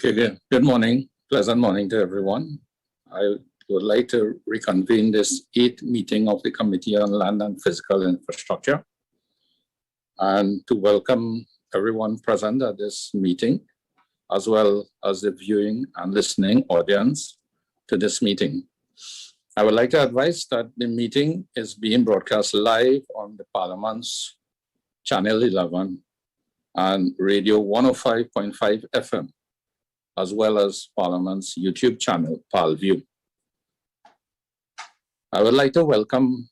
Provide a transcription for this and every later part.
Okay, good morning. Pleasant morning to everyone. I would like to reconvene this 8th meeting of the Committee on Land and Physical Infrastructure and to welcome everyone present at this meeting, as well as the viewing and listening audience to this meeting. I would like to advise that the meeting is being broadcast live on the Parliament's Channel 11 and Radio 105.5 FM, as well as Parliament's YouTube channel, ParlView. I would like to welcome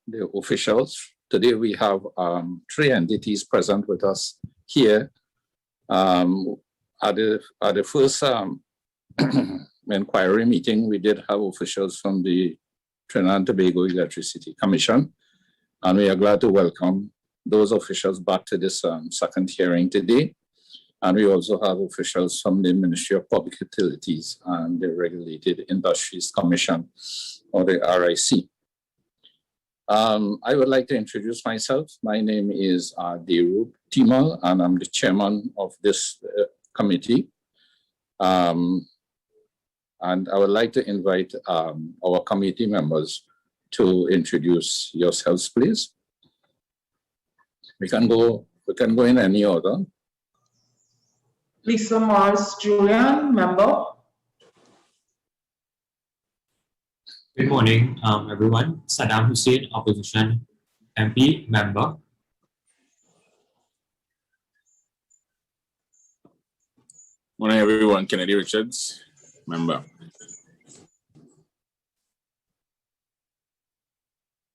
the officials. Today we have 3 entities present with us here. At the first inquiry meeting, we did have officials from the Trinidad and Tobago Electricity Commission, and we are glad to welcome those officials back to this second hearing today. And we also have officials from the Ministry of Public Utilities and the Regulated Industries Commission, or the RIC. I would like to introduce myself. My name is Deru Timal, and I'm the chairman of this committee. And I would like to invite our committee members to introduce yourselves, please. We can go in any order. Lisa Morris Julian, member. Good morning, everyone. Saddam Hussein, opposition MP, member. Morning, everyone. Kennedy Richards, member.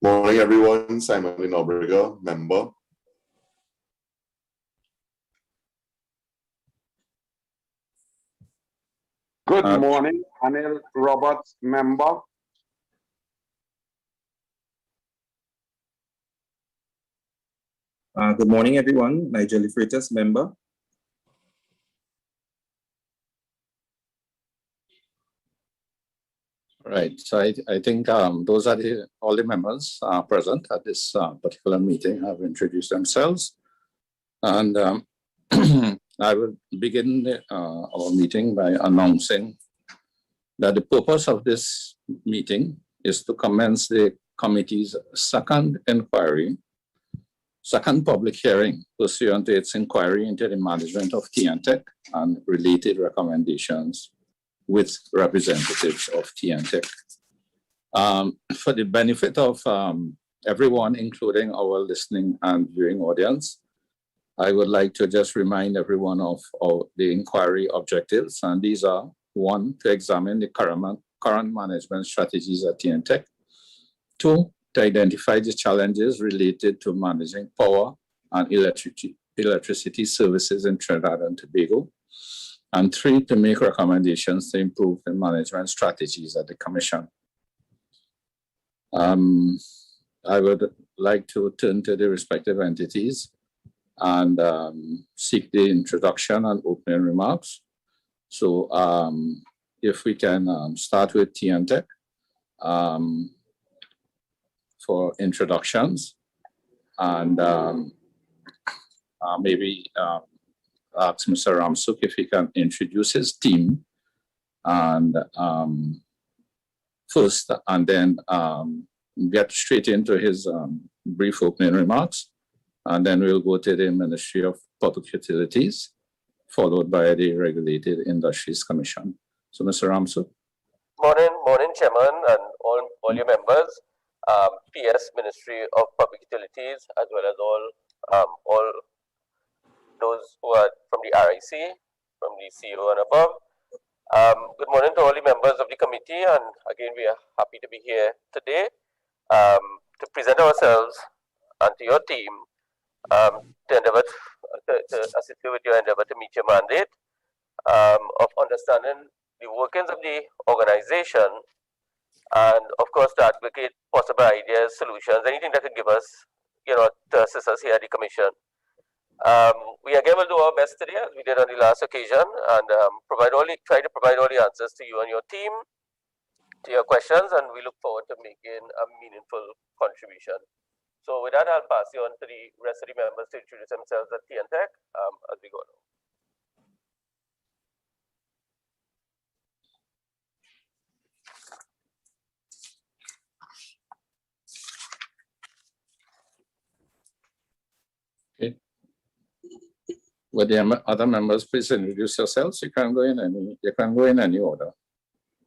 Morning, everyone. Simon Linobrega, member. Good morning, Anil Roberts, member. Good morning, everyone. Nigel Freitas, member. All right, so I think those are all the members present at this particular meeting have introduced themselves. And I will begin our meeting by announcing that the purpose of this meeting is to commence the committee's second public hearing pursuant to its inquiry into the management of T&TEC and related recommendations with representatives of T&TEC. For the benefit of everyone, including our listening and viewing audience, I would like to just remind everyone of the inquiry objectives, and these are: 1, to examine the current management strategies at T&TEC; 2, to identify the challenges related to managing power and electricity services in Trinidad and Tobago; and 3, to make recommendations to improve the management strategies at the Commission. I would like to turn to the respective entities and seek the introduction and opening remarks. So if we can start with T&TEC for introductions, and maybe ask Mr. Ramsuk if he can introduce his team and first, and then get straight into his brief opening remarks. And then we'll go to the Ministry of Public Utilities, followed by the Regulated Industries Commission. So, Mr. Ramsuk. Morning, Chairman, and all your members. PS, Ministry of Public Utilities, as well as all those who are from the RIC, from the CEO and above. Good morning to all the members of the committee, and again, we are happy to be here today to present ourselves and to your team. To endeavor to assist you with your endeavor to meet your mandate of understanding the workings of the organization, and of course to advocate possible ideas, solutions, anything that could give us, to assist us here at the Commission. We again will do our best today, as we did on the last occasion, and try to provide all the answers to you and your team, to your questions, and we look forward to making a meaningful contribution. So with that, I'll pass you on to the rest of the members to introduce themselves at T&TEC as we go along. Would the other members please introduce yourselves? You can go in any order.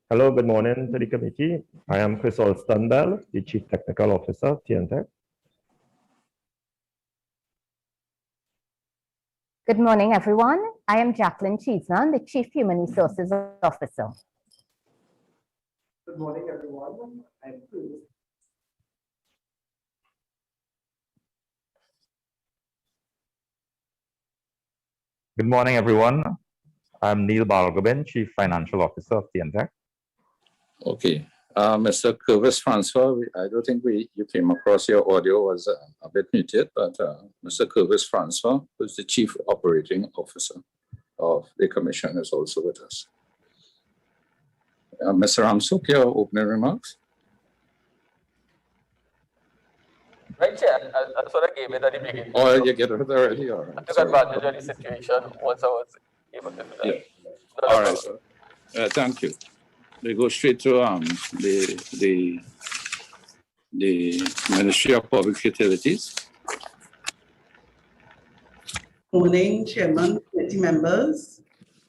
Hello, good morning to the committee. I am Chris Alston-Bell, the Chief Technical Officer of T&TEC. Good morning, everyone. I am Jacqueline Cheeseman, the Chief Human Resources Officer. Good morning, everyone. I'm Chris. Good morning, everyone. I'm Neil Balgobin, Chief Financial Officer of T&TEC. Okay. Mr. Curvis Francois, I don't think you came across, your audio was a bit muted, but Mr. Curvis Francois, who's the Chief Operating Officer of the Commission, is also with us. Mr. Ramsuk, your opening remarks? Right, Chair. I sort of gave it at the beginning. Oh, you get it already? All right. I took advantage of the situation once I was able to do that. Yeah. All right. So, thank you. We go straight to the Ministry of Public Utilities. Morning, Chairman, committee members.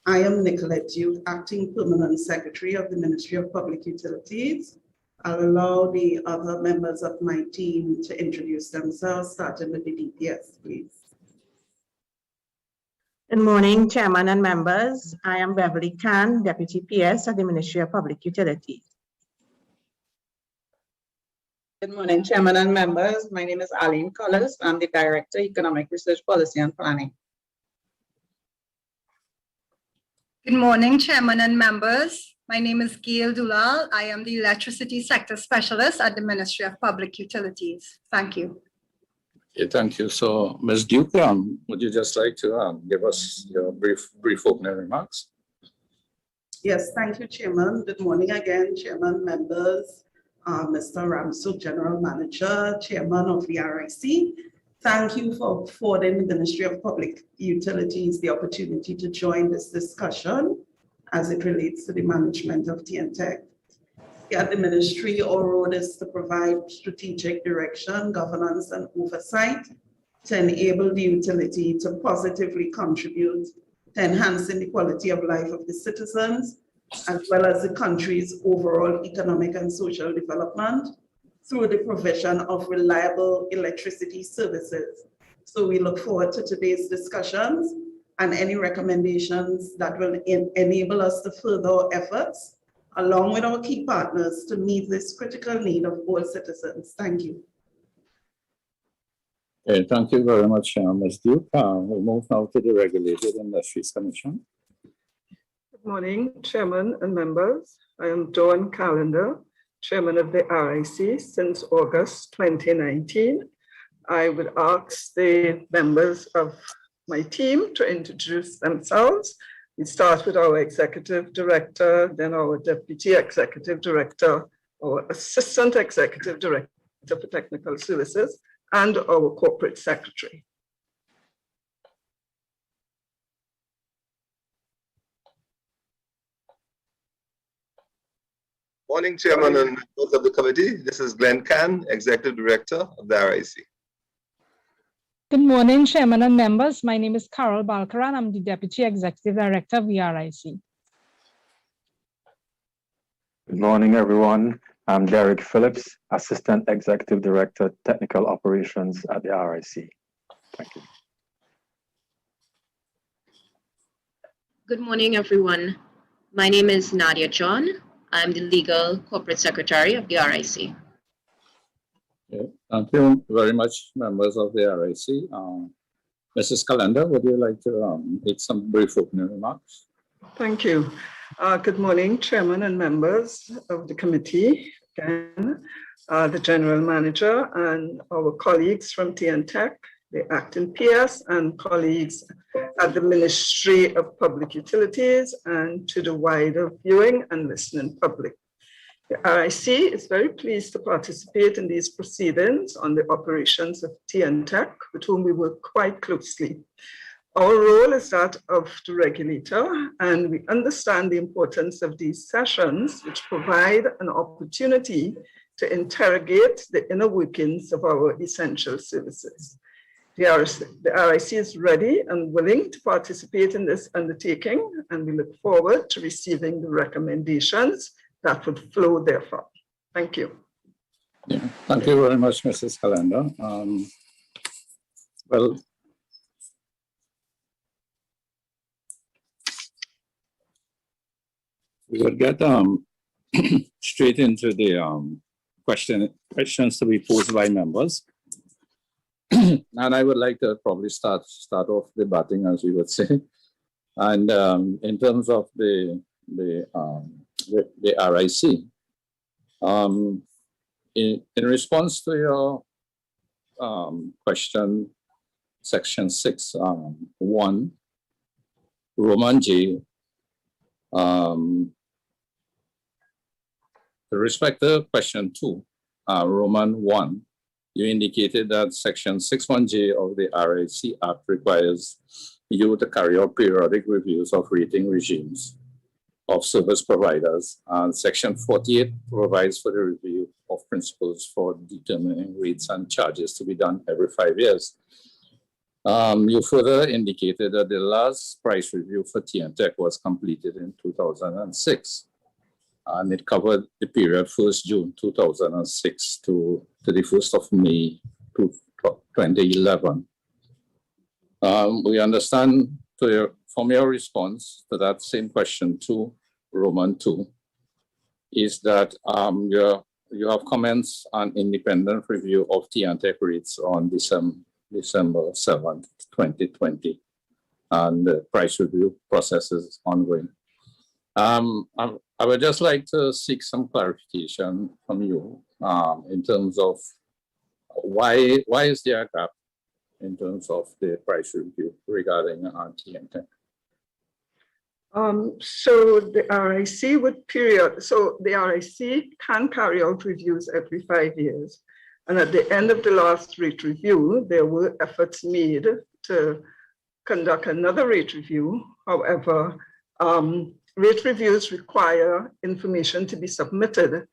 I am Nicolette Duke, Acting Permanent Secretary of the Ministry of Public Utilities. I'll allow the other members of my team to introduce themselves, starting with the DPS, please. Good morning, Chairman and members. I am Beverly Khan, Deputy PS at the Ministry of Public Utilities. Good morning, Chairman and members. My name is Arlene Collins. I'm the Director, Economic Research Policy and Planning. Good morning, Chairman and members. My name is Gail Dulal. I am the Electricity Sector Specialist at the Ministry of Public Utilities. Thank you. Okay, thank you. So, Ms. Duke, would you just like to give us your brief opening remarks? Yes, thank you, Chairman. Good morning again, Chairman, members, Mr. Ramsuk, General Manager, Chairman of the RIC. Thank you for affording the Ministry of Public Utilities the opportunity to join this discussion as it relates to the management of T&TEC. At the ministry, our role is to provide strategic direction, governance, and oversight to enable the utility to positively contribute to enhancing the quality of life of the citizens, as well as the country's overall economic and social development through the provision of reliable electricity services. So we look forward to today's discussions and any recommendations that will enable us to further our efforts along with our key partners to meet this critical need of all citizens. Thank you. Okay, thank you very much, Ms. Duke. We'll move now to the Regulated Industries Commission. Good morning, Chairman and members. I am Dawn Callender, Chairman of the RIC since August 2019. I would ask the members of my team to introduce themselves. We start with our Executive Director, then our Deputy Executive Director, our Assistant Executive Director for Technical Services, and our Corporate Secretary. Morning, Chairman and members of the committee. This is Glenn Khan, Executive Director of the RIC. Good morning, Chairman and members. My name is Carol Balkaran. I'm the Deputy Executive Director of the RIC. Good morning, everyone. I'm Derek Phillips, Assistant Executive Director, Technical Operations at the RIC. Thank you. Good morning, everyone. My name is Nadia John. I'm the Legal Corporate Secretary of the RIC. Okay. Thank you very much, members of the RIC. Mrs. Calendar, would you like to make some brief opening remarks? Thank you. Good morning, Chairman and members of the committee, again, the General Manager and our colleagues from T&TEC, the Acting PS and colleagues at the Ministry of Public Utilities and to the wider viewing and listening public. The RIC is very pleased to participate in these proceedings on the operations of T&TEC, with whom we work quite closely. Our role is that of the regulator, and we understand the importance of these sessions, which provide an opportunity to interrogate the inner workings of our essential services. the RIC is ready and willing to participate in this undertaking, and we look forward to receiving the recommendations that would flow therefrom. Thank you. Yeah, thank you very much, Mrs. Calendar. Well, we will get straight into the questions to be posed by members. And I would like to probably start off debating, as we would say. And in terms of the RIC, in response to your question, section 6.1, Roman J, with respect to question 2, Roman 1, you indicated that section 6.1J of the RIC Act requires you to carry out periodic reviews of rating regimes of service providers, and section 48 provides for the review of principles for determining rates and charges to be done every 5 years. You further indicated that the last price review for T&TEC was completed in 2006. And it covered the period 1st June 2006 to the 1st of May 2011. We understand from your response to that same question 2, Roman 2, is that you have comments on independent review of T&TEC rates on December 7th, 2020, and the price review process is ongoing. I would just like to seek some clarification from you in terms of why is there a gap in terms of the price review regarding T&TEC? So the RIC the RIC can carry out reviews every 5 years. And at the end of the last rate review, there were efforts made to conduct another rate review. However, rate reviews require information to be submitted,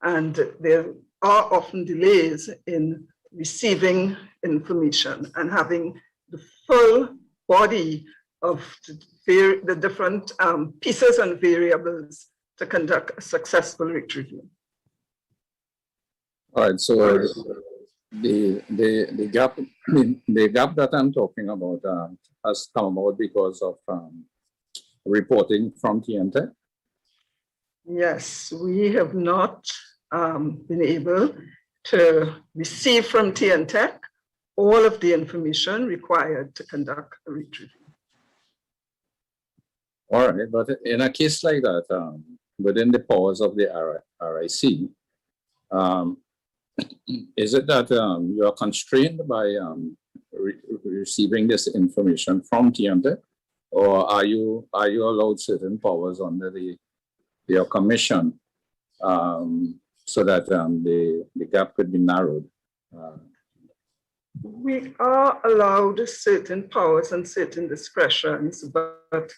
and there are often delays in receiving information and having the full body of the different pieces and variables to conduct a successful rate review. All right, so the gap that I'm talking about has come about because of reporting from T&TEC? Yes, we have not been able to receive from T&TEC all of the information required to conduct a rate review. All right, but in a case like that, within the powers of the RIC, is it that you are constrained by receiving this information from T&TEC? Or are you allowed certain powers under your commission so that the gap could be narrowed? We are allowed certain powers and certain discretions, but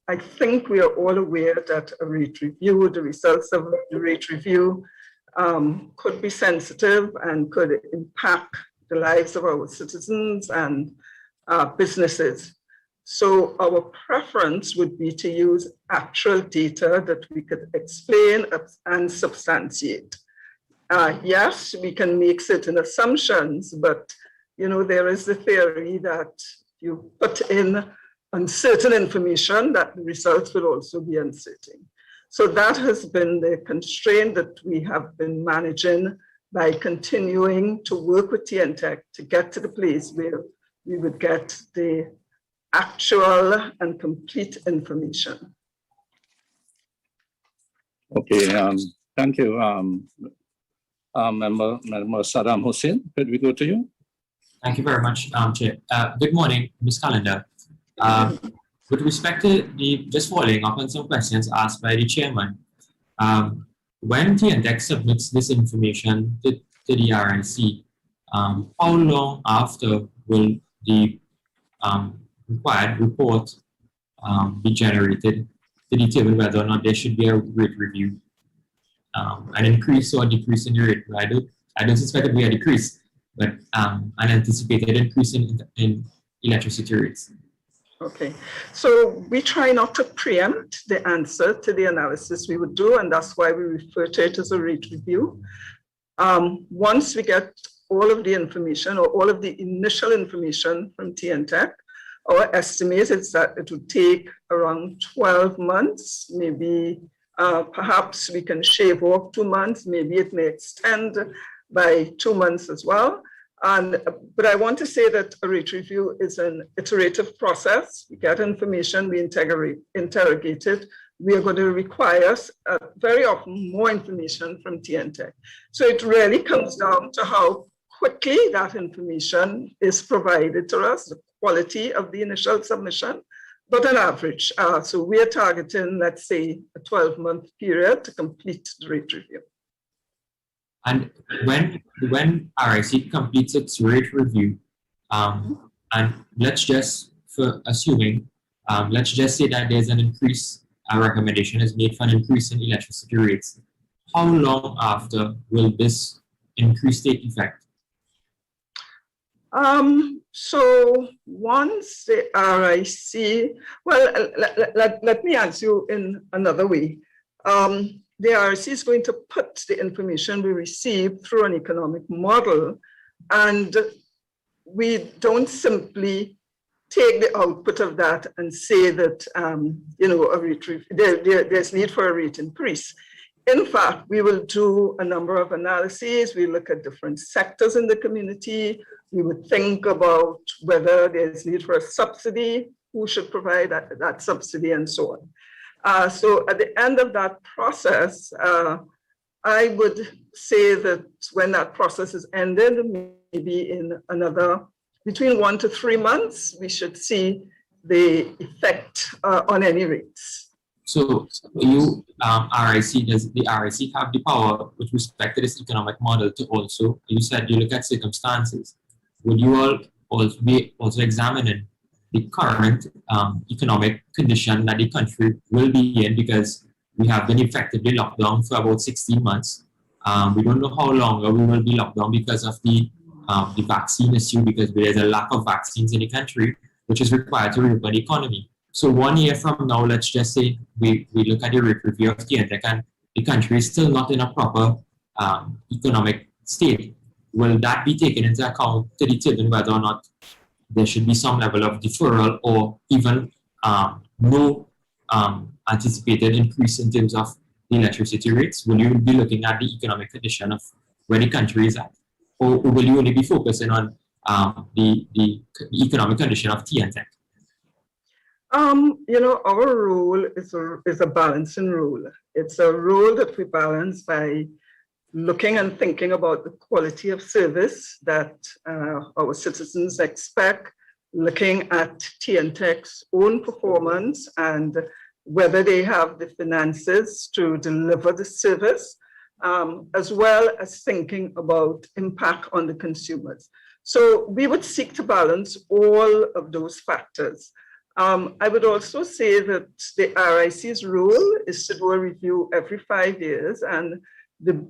I think we are all aware that a rate review, the results of the rate review could be sensitive and could impact the lives of our citizens and businesses. So our preference would be to use actual data that we could explain and substantiate. Yes, we can make certain assumptions, but there is the theory that you put in uncertain information that the results will also be uncertain. So that has been the constraint that we have been managing by continuing to work with T&TEC to get to the place where we would get the actual and complete information. Okay, thank you. Member Saddam Hussein, could we go to you? Thank you very much, Chair. Good morning, Ms. Calendar. With respect to just following up on some questions asked by the chairman, when T&TEC submits this information to the RIC, how long after will the required report be generated to determine whether or not there should be a rate review? An increase or decrease in the rate? I don't suspect it will be a decrease, but an anticipated increase in electricity rates? Okay, so we try not to preempt the answer to the analysis we would do, and that's why we refer to it as a rate review. Once we get all of the information or all of the initial information from T&TEC, our estimate is that it would take around 12 months, maybe perhaps we can shave off 2 months, maybe it may extend by 2 months as well. But I want to say that a rate review is an iterative process. We get information, we interrogate it. We are going to require very often more information from T&TEC. So it really comes down to how quickly that information is provided to us, the quality of the initial submission, but an average. So we are targeting, let's say, a 12-month period to complete the rate review. And when RIC completes its rate review, and let's just, for assuming, let's just say that there's an increase, a recommendation is made for an increase in electricity rates. How long after will this increase take effect? So once the RIC, well, let me answer you in another way. The RIC is going to put the information we receive through an economic model, and we don't simply take the output of that and say that there's need for a rate increase. In fact, we will do a number of analyses. We look at different sectors in the community. We would think about whether there's need for a subsidy, who should provide that subsidy, and so on. So at the end of that process, I would say that when that process is ended, maybe in another, between 1 to 3 months, we should see the effect on any rates. So you, RIC, does the RIC have the power with respect to this economic model to also, you said you look at circumstances. Would you all also be examining the current economic condition that the country will be in, because we have been effectively locked down for about 16 months. We don't know how long we will be locked down because of the vaccine issue, because there's a lack of vaccines in the country, which is required to reopen the economy. So 1 year from now, let's just say we look at the rate review of T&TEC and the country is still not in a proper economic state. Will that be taken into account to determine whether or not there should be some level of deferral or even no anticipated increase in terms of the electricity rates? Will you be looking at the economic condition of where the country is at? Or will you only be focusing on the economic condition of T&TEC? Our role is a balancing role. It's a role that we balance by looking and thinking about the quality of service that our citizens expect, looking at T&TEC's own performance and whether they have the finances to deliver the service, as well as thinking about impact on the consumers. So we would seek to balance all of those factors. I would also say that the RIC's role is to do a review every 5 years, and the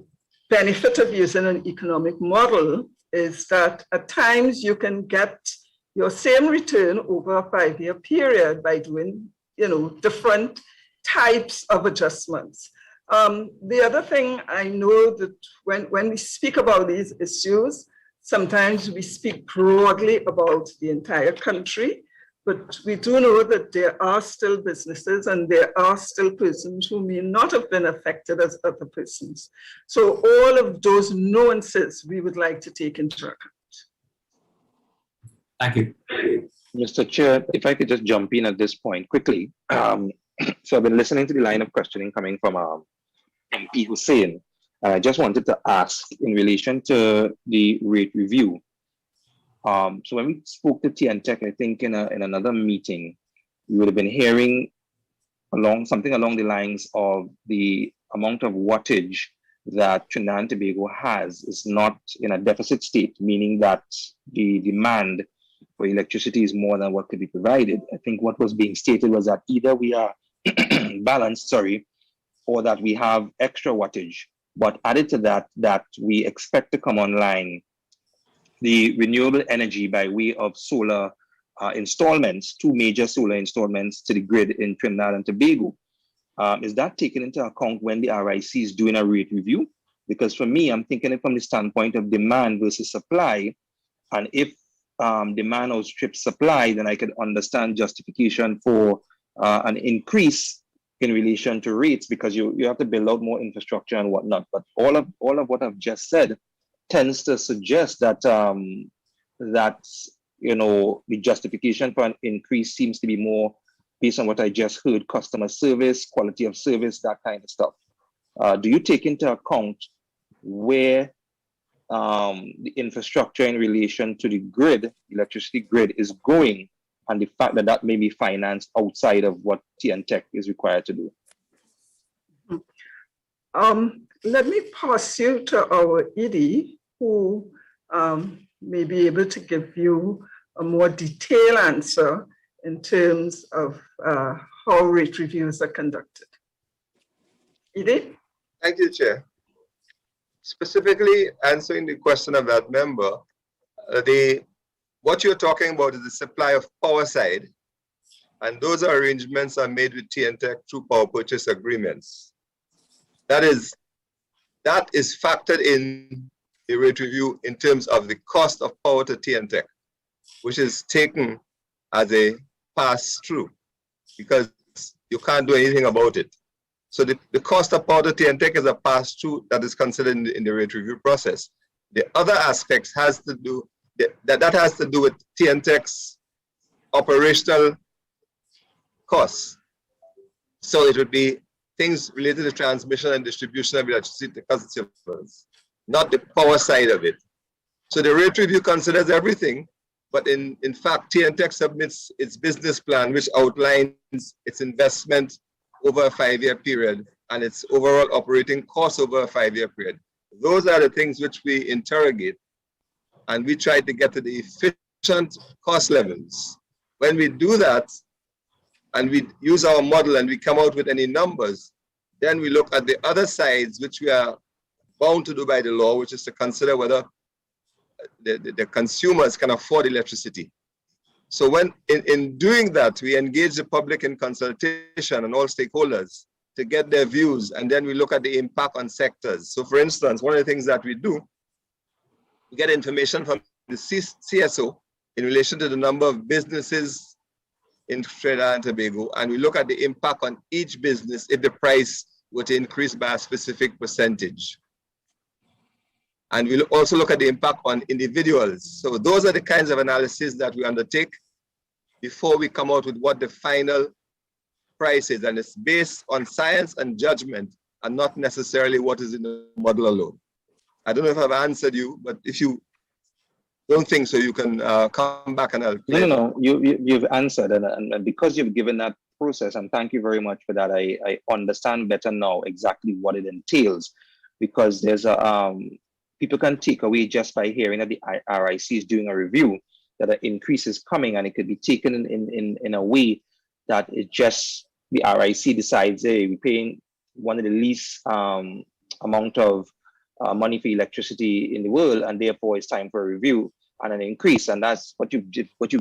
benefit of using an economic model is that at times you can get your same return over a 5-year period by doing, different types of adjustments. The other thing I know that when we speak about these issues, sometimes we speak broadly about the entire country, but we do know that there are still businesses and there are still persons who may not have been affected as other persons. So all of those nuances we would like to take into account. Thank you. Mr. Chair, if I could just jump in at this point quickly. So I've been listening to the line of questioning coming from MP Hussain. I just wanted to ask in relation to the rate review. So when we spoke to T&TEC, I think in another meeting, we would have been hearing something along the lines of the amount of wattage that Trinidad and Tobago has is not in a deficit state, meaning that the demand for electricity is more than what could be provided. I think what was being stated was that either we are balanced, or that we have extra wattage, but added to that, that we expect to come online the renewable energy by way of solar installments, 2 major solar installments to the grid in Trinidad and Tobago. Is that taken into account when the RIC is doing a rate review? Because for me, I'm thinking it from the standpoint of demand versus supply. And if demand outstrips supply, then I could understand justification for an increase in relation to rates, because you have to build out more infrastructure and whatnot. But all of what I've just said tends to suggest that the justification for an increase seems to be more based on what I just heard: customer service, quality of service, that kind of stuff. Do you take into account where the infrastructure in relation to the grid, electricity grid, is going, and the fact that that may be financed outside of what T&TEC is required to do? Let me pass you to our ED, who may be able to give you a more detailed answer in terms of how rate reviews are conducted. ED? Thank you, Chair. Specifically answering the question of that member, what you're talking about is the supply of power side, and those arrangements are made with T&TEC through power purchase agreements. That is factored in the rate review in terms of the cost of power to T&TEC, which is taken as a pass-through, because you can't do anything about it. So the cost of power to T&TEC is a pass-through that is considered in the rate review process. The other aspects has to do with T&TEC's operational costs. So it would be things related to transmission and distribution of electricity to customers, not the power side of it. So the rate review considers everything, but in fact, T&TEC submits its business plan, which outlines its investment over a 5-year period and its overall operating costs over a 5-year period. Those are the things which we interrogate, and we try to get to the efficient cost levels. When we do that, and we use our model and we come out with any numbers, then we look at the other sides, which we are bound to do by the law, which is to consider whether the consumers can afford electricity. So when in doing that, we engage the public in consultation and all stakeholders to get their views, and then we look at the impact on sectors. So for instance, one of the things that we do, we get information from the CSO in relation to the number of businesses in Trinidad and Tobago, and we look at the impact on each business if the price were to increase by a specific percentage. And we'll also look at the impact on individuals. So those are the kinds of analysis that we undertake before we come out with what the final price is. And it's based on science and judgment and not necessarily what is in the model alone. I don't know if I've answered you, but if you don't think so, you can come back and I'll play. No, you've answered. And because you've given that process, and thank you very much for that, I understand better now exactly what it entails, because there's a, people can take away just by hearing that the RIC is doing a review that an increase is coming, and it could be taken in a way that it just, the RIC decides, hey, we're paying one of the least amount of money for electricity in the world, and therefore it's time for a review and an increase. And that's what you've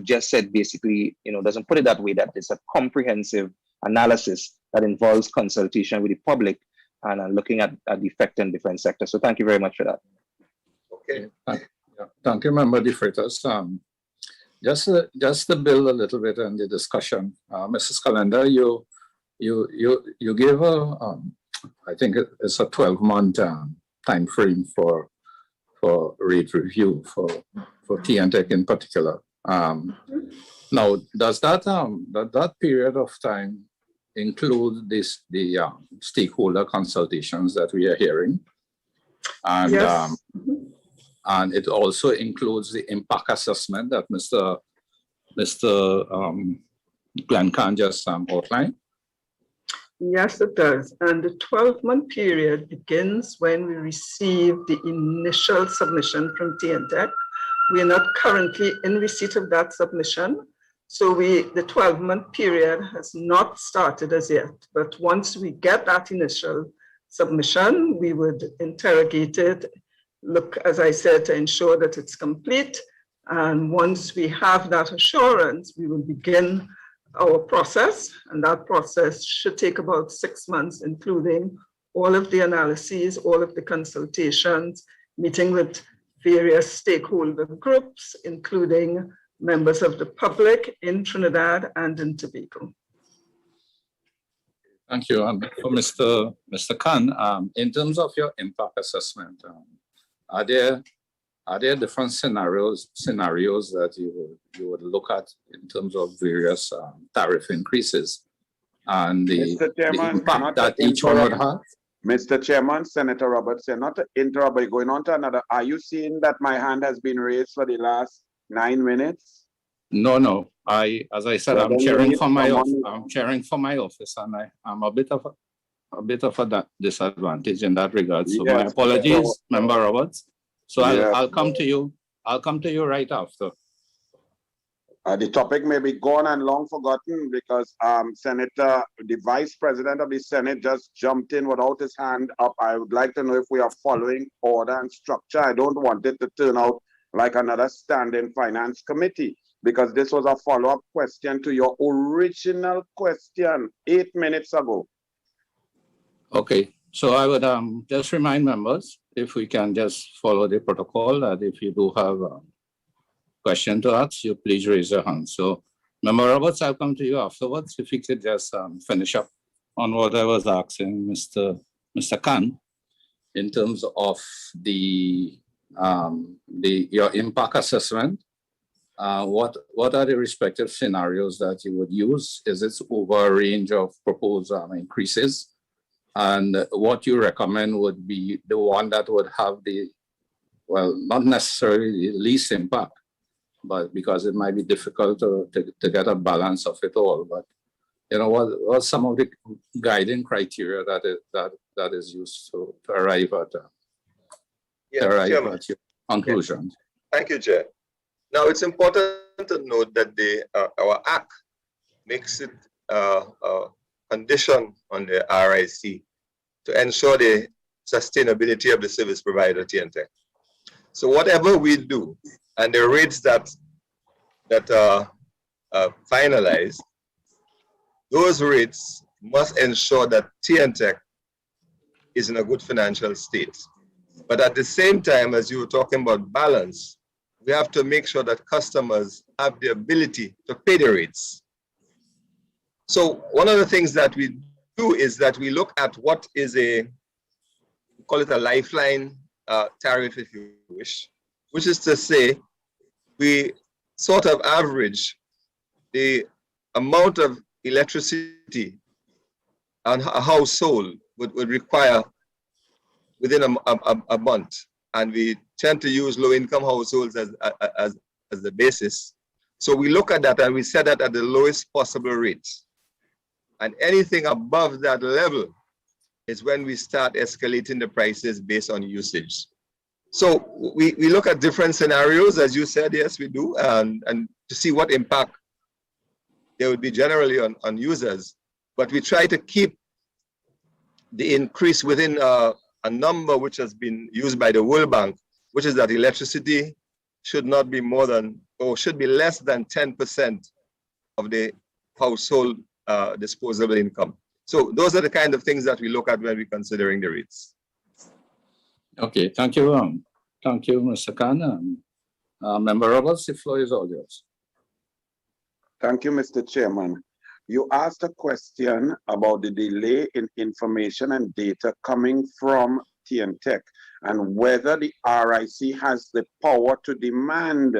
just said, basically, doesn't put it that way, that it's a comprehensive analysis that involves consultation with the public and looking at the effect in different sectors. So thank you very much for that. Okay. Thank you, Member De Freitas. Just to build a little bit on the discussion, Mrs. Calendar, you gave I think it's a 12-month time frame for rate review for T&TEC in particular. Now, does that period of time include the stakeholder consultations that we are hearing? And Yes. And it also includes the impact assessment that Mr. Glenn Khan just outlined? Yes, it does. And the 12-month period begins when we receive the initial submission from T&TEC. We are not currently in receipt of that submission. So the 12-month period has not started as yet. But once we get that initial submission, we would interrogate it look, as I said, to ensure that it's complete. And once we have that assurance, we will begin our process. And that process should take about 6 months, including all of the analyses, all of the consultations, meeting with various stakeholder groups, including members of the public in Trinidad and in Tobago. Thank you. For Mr. Khan, in terms of your impact assessment, are there different scenarios that you would look at in terms of various tariff increases and the impact that each one would have? Mr. Chairman, Senator Roberts, not to interrupt, but going on to another. Are you seeing that my hand has been raised for the last 9 minutes? No. As I said, I'm chairing for my office, and I'm a bit of a disadvantage in that regard. So my apologies, Member Roberts. So I'll come to you. I'll come to you right after. The topic may be gone and long forgotten because the Vice President of the Senate just jumped in without his hand up. I would like to know if we are following order and structure. I don't want it to turn out like another standing finance committee, because this was a follow-up question to your original question 8 minutes ago. Okay, so I would just remind members, if we can just follow the protocol, that if you do have a question to ask, you please raise your hand. So, Member Roberts, I'll come to you afterwards. If you could just finish up on what I was asking Mr. Khan in terms of your impact assessment. What are the respective scenarios that you would use? Is it over a range of proposed increases? And what you recommend would be the one that would have not necessarily the least impact, but because it might be difficult to get a balance of it all. But what some of the guiding criteria that is used to arrive at your conclusions? Thank you, Chair. Now, it's important to note that our Act makes it a condition on the RIC to ensure the sustainability of the service provider, T&TEC. So whatever we do, and the rates that are finalized, those rates must ensure that T&TEC is in a good financial state. But at the same time, as you were talking about balance, we have to make sure that customers have the ability to pay the rates. So one of the things that we do is that we look at what is we call it a lifeline tariff, if you wish, which is to say, we sort of average the amount of electricity a household would require within a month. And we tend to use low-income households as the basis. So we look at that and we set that at the lowest possible rate. And anything above that level is when we start escalating the prices based on usage. So we look at different scenarios, as you said, yes, we do, and to see what impact there would be generally on users. But we try to keep the increase within a number which has been used by the World Bank, which is that electricity should not be more than, or should be less than 10% of the household disposable income. So those are the kind of things that we look at when we're considering the rates. Okay, thank you. Thank you, Mr. Khan. Member Roberts, the floor is all yours. Thank you, Mr. Chairman. You asked a question about the delay in information and data coming from T&TEC and whether the RIC has the power to demand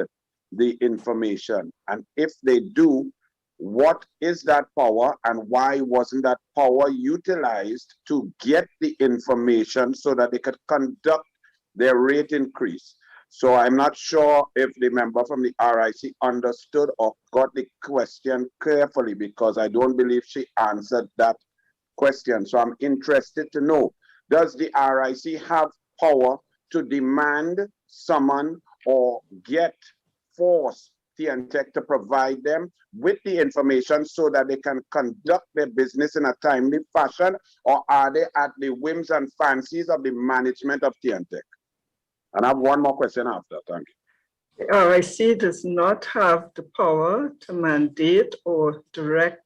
the information. And if they do, what is that power and why wasn't that power utilized to get the information so that they could conduct their rate increase? So I'm not sure if the member from the RIC understood or got the question carefully, because I don't believe she answered that question. So I'm interested to know, does the RIC have power to demand, summon, or force T&TEC to provide them with the information so that they can conduct their business in a timely fashion, or are they at the whims and fancies of the management of T&TEC? And I have one more question after. Thank you. The RIC does not have the power to mandate or direct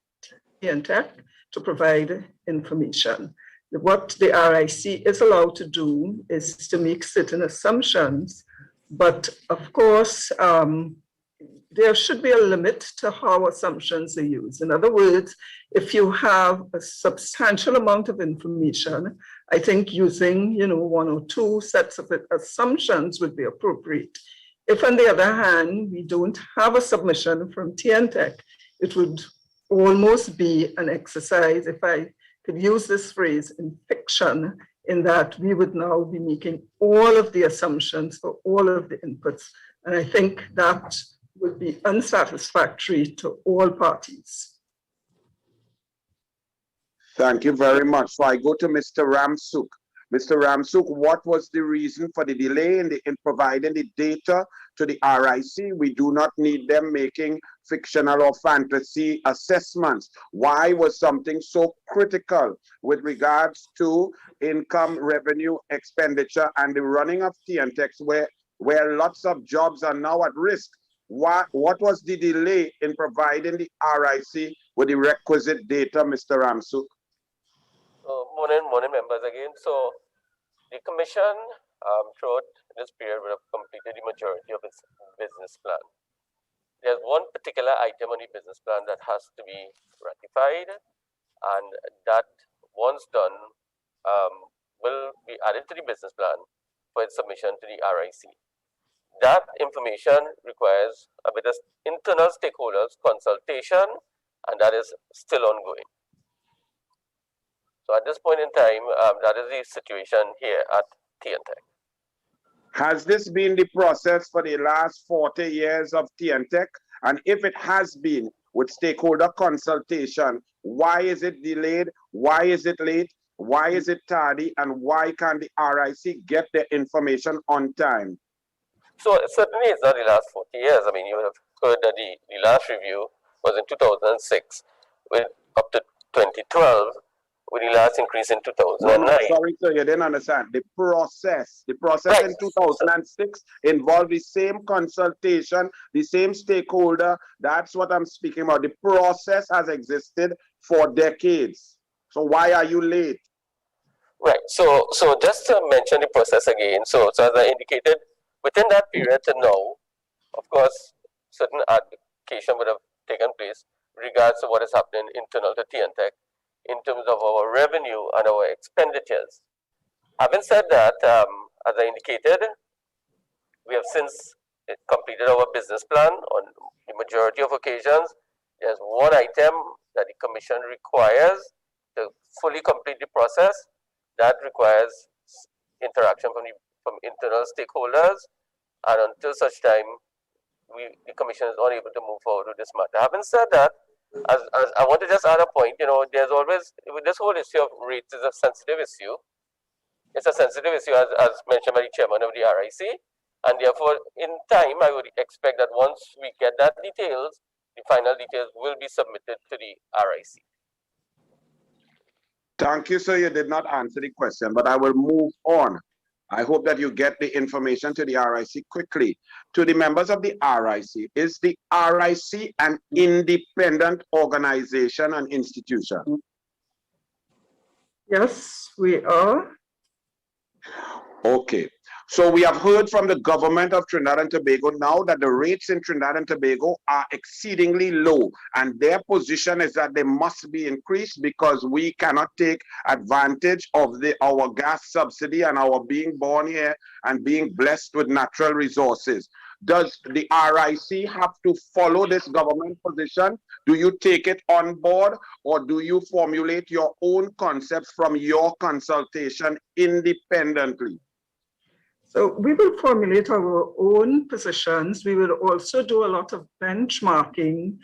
T&TEC to provide information. What the RIC is allowed to do is to make certain assumptions, but of course, there should be a limit to how assumptions are used. In other words, if you have a substantial amount of information, I think using, one or two sets of assumptions would be appropriate. If, on the other hand, we don't have a submission from T&TEC, it would almost be an exercise, if I could use this phrase, in fiction, in that we would now be making all of the assumptions for all of the inputs. And I think that would be unsatisfactory to all parties. Thank you very much. So I go to Mr. Ramsuk. Mr. Ramsuk, what was the reason for the delay in providing the data to the RIC? We do not need them making fictional or fantasy assessments. Why was something so critical with regards to income, revenue, expenditure, and the running of T&TECs where lots of jobs are now at risk? What was the delay in providing the RIC with the requisite data, Mr. Ramsuk? Morning members again. So the commission throughout this period would have completed the majority of its business plan. There's one particular item on the business plan that has to be ratified, and that once done will be added to the business plan for its submission to the RIC. That information requires a bit of internal stakeholders consultation, and that is still ongoing. So at this point in time, that is the situation here at T&TEC. Has this been the process for the last 40 years of T&TEC? And if it has been with stakeholder consultation, why is it delayed? Why is it late? Why is it tardy? And why can't the RIC get the information on time? So certainly it's not the last 40 years. I mean, you would have heard that the last review was in 2006, with up to 2012, with the last increase in 2009. No, sorry, sir, you didn't understand. The process right. In 2006 involved the same consultation, the same stakeholder. That's what I'm speaking about. The process has existed for decades. So why are you late? Right. So just to mention the process again. So as I indicated, within that period to now, of course, certain advocation would have taken place regards to what is happening internal to T&TEC in terms of our revenue and our expenditures. Having said that, as I indicated, we have since completed our business plan on the majority of occasions. There's one item that the commission requires to fully complete the process that requires interaction from internal stakeholders, and until such time, the commission is unable to move forward with this matter. Having said that, as I want to just add a point, there's always, with this whole issue of rates is a sensitive issue. It's a sensitive issue as mentioned by the chairman of the RIC, and therefore in time I would expect that once we get that details, the final details will be submitted to the RIC. Thank you, sir. You did not answer the question, but I will move on. I hope that you get the information to the RIC quickly. To the members of the RIC, is the RIC an independent organization and institution? Yes, we are. Okay. So we have heard from the government of Trinidad and Tobago now that the rates in Trinidad and Tobago are exceedingly low, and their position is that they must be increased because we cannot take advantage of our gas subsidy and our being born here and being blessed with natural resources. Does the RIC have to follow this government position? Do you take it on board, or do you formulate your own concepts from your consultation independently? So we will formulate our own positions. We will also do a lot of benchmarking,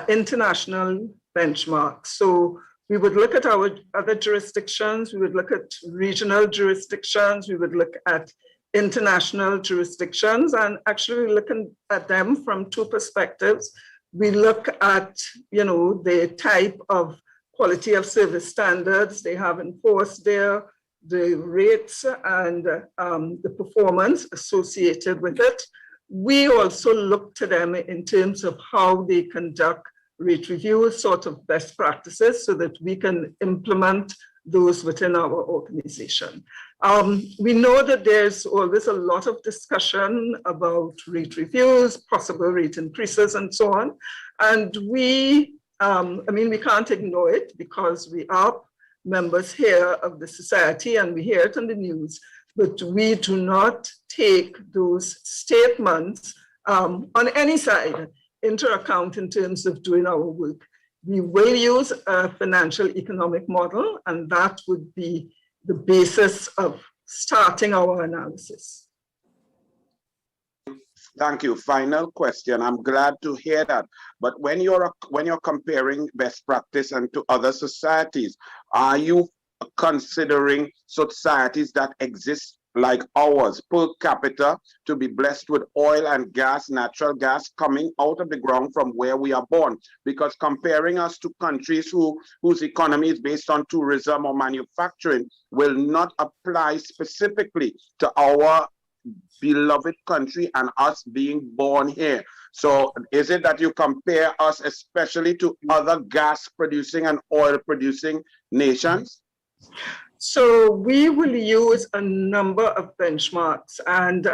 international benchmarks. So we would look at our other jurisdictions, we would look at regional jurisdictions, we would look at international jurisdictions, and actually looking at them from two perspectives. We look at, the type of quality of service standards they have enforced there. the rates and the performance associated with it. We also look to them in terms of how they conduct rate reviews, sort of best practices, so that we can implement those within our organization. We know that there's always a lot of discussion about rate reviews, possible rate increases, and so on. And we, I mean, we can't ignore it because we are members here of the society and we hear it on the news, but we do not take those statements on any side into account in terms of doing our work. We will use a financial economic model, and that would be the basis of starting our analysis. Thank you. Final question. I'm glad to hear that. But when you're comparing best practice and to other societies, are you considering societies that exist like ours per capita to be blessed with oil and gas, natural gas coming out of the ground from where we are born? Because comparing us to countries whose economy is based on tourism or manufacturing will not apply specifically to our beloved country and us being born here. So is it that you compare us especially to other gas producing and oil producing nations? So we will use a number of benchmarks, and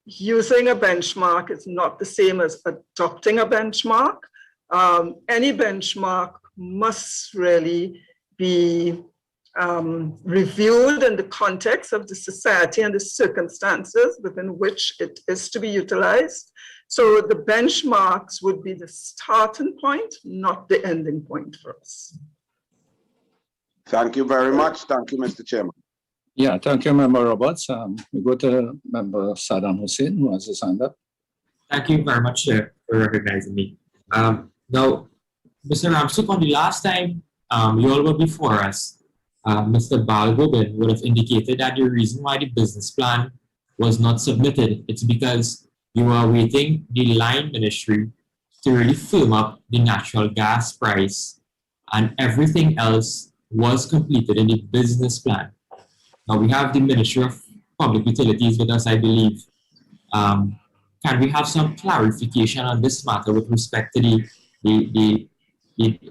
using a benchmark is not the same as adopting a benchmark. Any benchmark must really be reviewed in the context of the society and the circumstances within which it is to be utilized. So the benchmarks would be the starting point, not the ending point for us. Thank you very much. Thank you, Mr. Chairman. Yeah, thank you, Member Roberts. We go to Member Saddam Hussein, who has his hand up. Thank you very much, Chair, for recognizing me. Now, Mr. Ramsuk, on the last time you all were before us, Mr. Balgobin would have indicated that the reason why the business plan was not submitted, it's because you were awaiting the line ministry to really firm up the natural gas price, and everything else was completed in the business plan. Now we have the Ministry of Public Utilities with us, I believe. Can we have some clarification on this matter with respect to the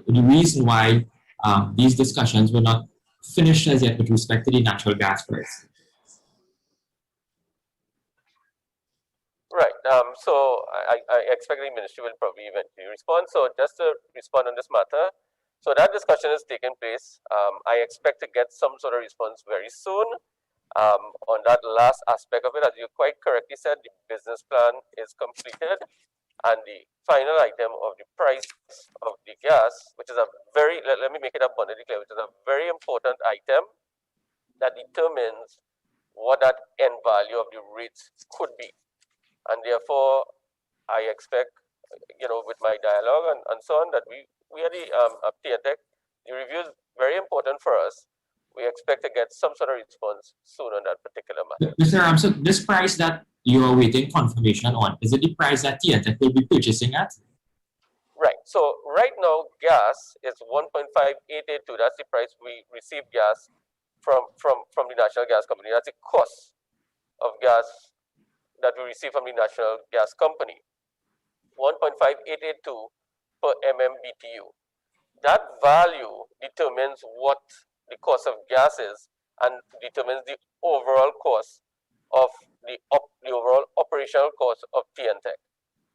reason why these discussions were not finished as yet with respect to the natural gas price? Right. So I expect the ministry will probably eventually respond. So just to respond on this matter, so that discussion is taking place. I expect to get some sort of response very soon on that last aspect of it. As you quite correctly said, the business plan is completed, and the final item of the price of the gas, which is a very, let me make it abundantly clear, which is a very important item that determines what that end value of the rates could be. And therefore, I expect, with my dialogue and so on, that we are the T&TEC, the review is very important for us. We expect to get some sort of response soon on that particular matter. Mr. Ramsuk, this price that you are waiting confirmation on, is it the price that T&TEC will be purchasing at? Right. So right now, gas is 1.5882. That's the price we receive gas from the National Gas Company. That's the cost of gas that we receive from the National Gas Company. 1.5882 per MMBTU. That value determines what the cost of gas is and determines the overall cost of the overall operational cost of T&TEC.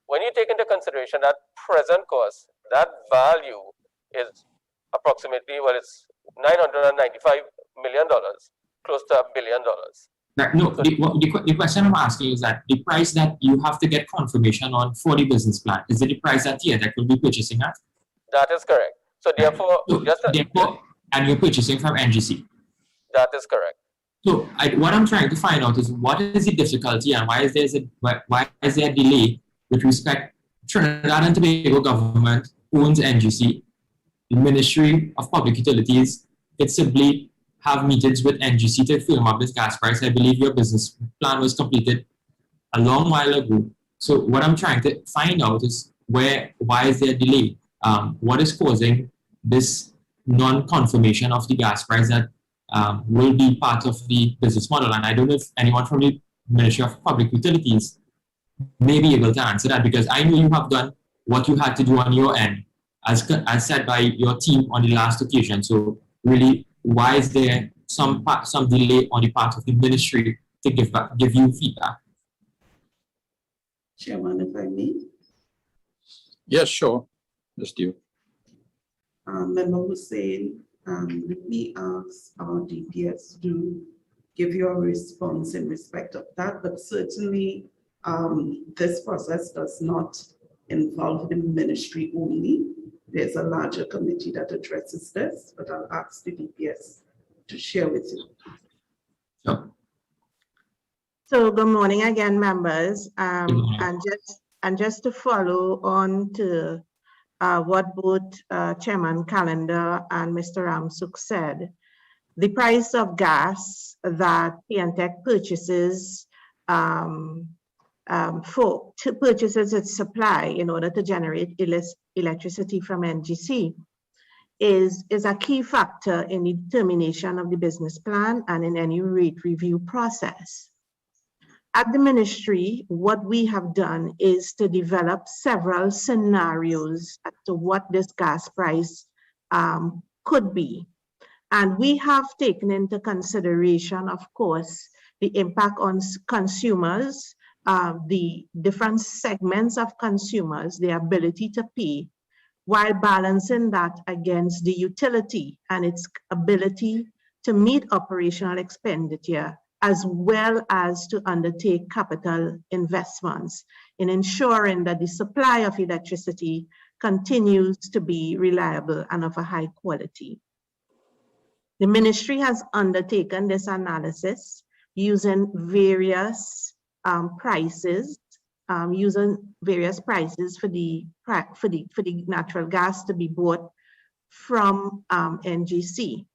When you take into consideration that present cost, that value is approximately, well, it's $995 million, close to $1 billion. No, the question I'm asking is that the price that you have to get confirmation on for the business plan, is it the price that T&TEC will be purchasing at? That is correct. So therefore, and you're purchasing from NGC? That is correct. So what I'm trying to find out is what is the difficulty and why is there a delay with respect Trinidad and Tobago government owns NGC. The Ministry of Public Utilities could simply have meetings with NGC to firm up this gas price. I believe your business plan was completed a long while ago. So what I'm trying to find out is why is there a delay? What is causing this non-confirmation of the gas price that will be part of the business model. And I don't know if anyone from the Ministry of Public Utilities may be able to answer that, because I know you have done what you had to do on your end, as said by your team on the last occasion. So really, why is there some delay on the part of the ministry to give you feedback? Chairman, if I may. Yes, sure. Let's do. Member Hussain, let me ask our DPS to give you a response in respect of that, but certainly this process does not involve the ministry only. There's a larger committee that addresses this, but I'll ask the DPS to share with you. Sure. So good morning again, members. And just to follow on to what both Chairman Calendar and Mr. Ramsuk said, the price of gas that T&TEC purchases purchases its supply in order to generate electricity from NGC is a key factor in the determination of the business plan and in any rate review process. At the ministry, what we have done is to develop several scenarios as to what this gas price could be. And we have taken into consideration, of course, the impact on consumers, the different segments of consumers, their ability to pay, while balancing that against the utility and its ability to meet operational expenditure, as well as to undertake capital investments in ensuring that the supply of electricity continues to be reliable and of a high quality. The ministry has undertaken this analysis using various prices for the natural gas to be bought from NGC.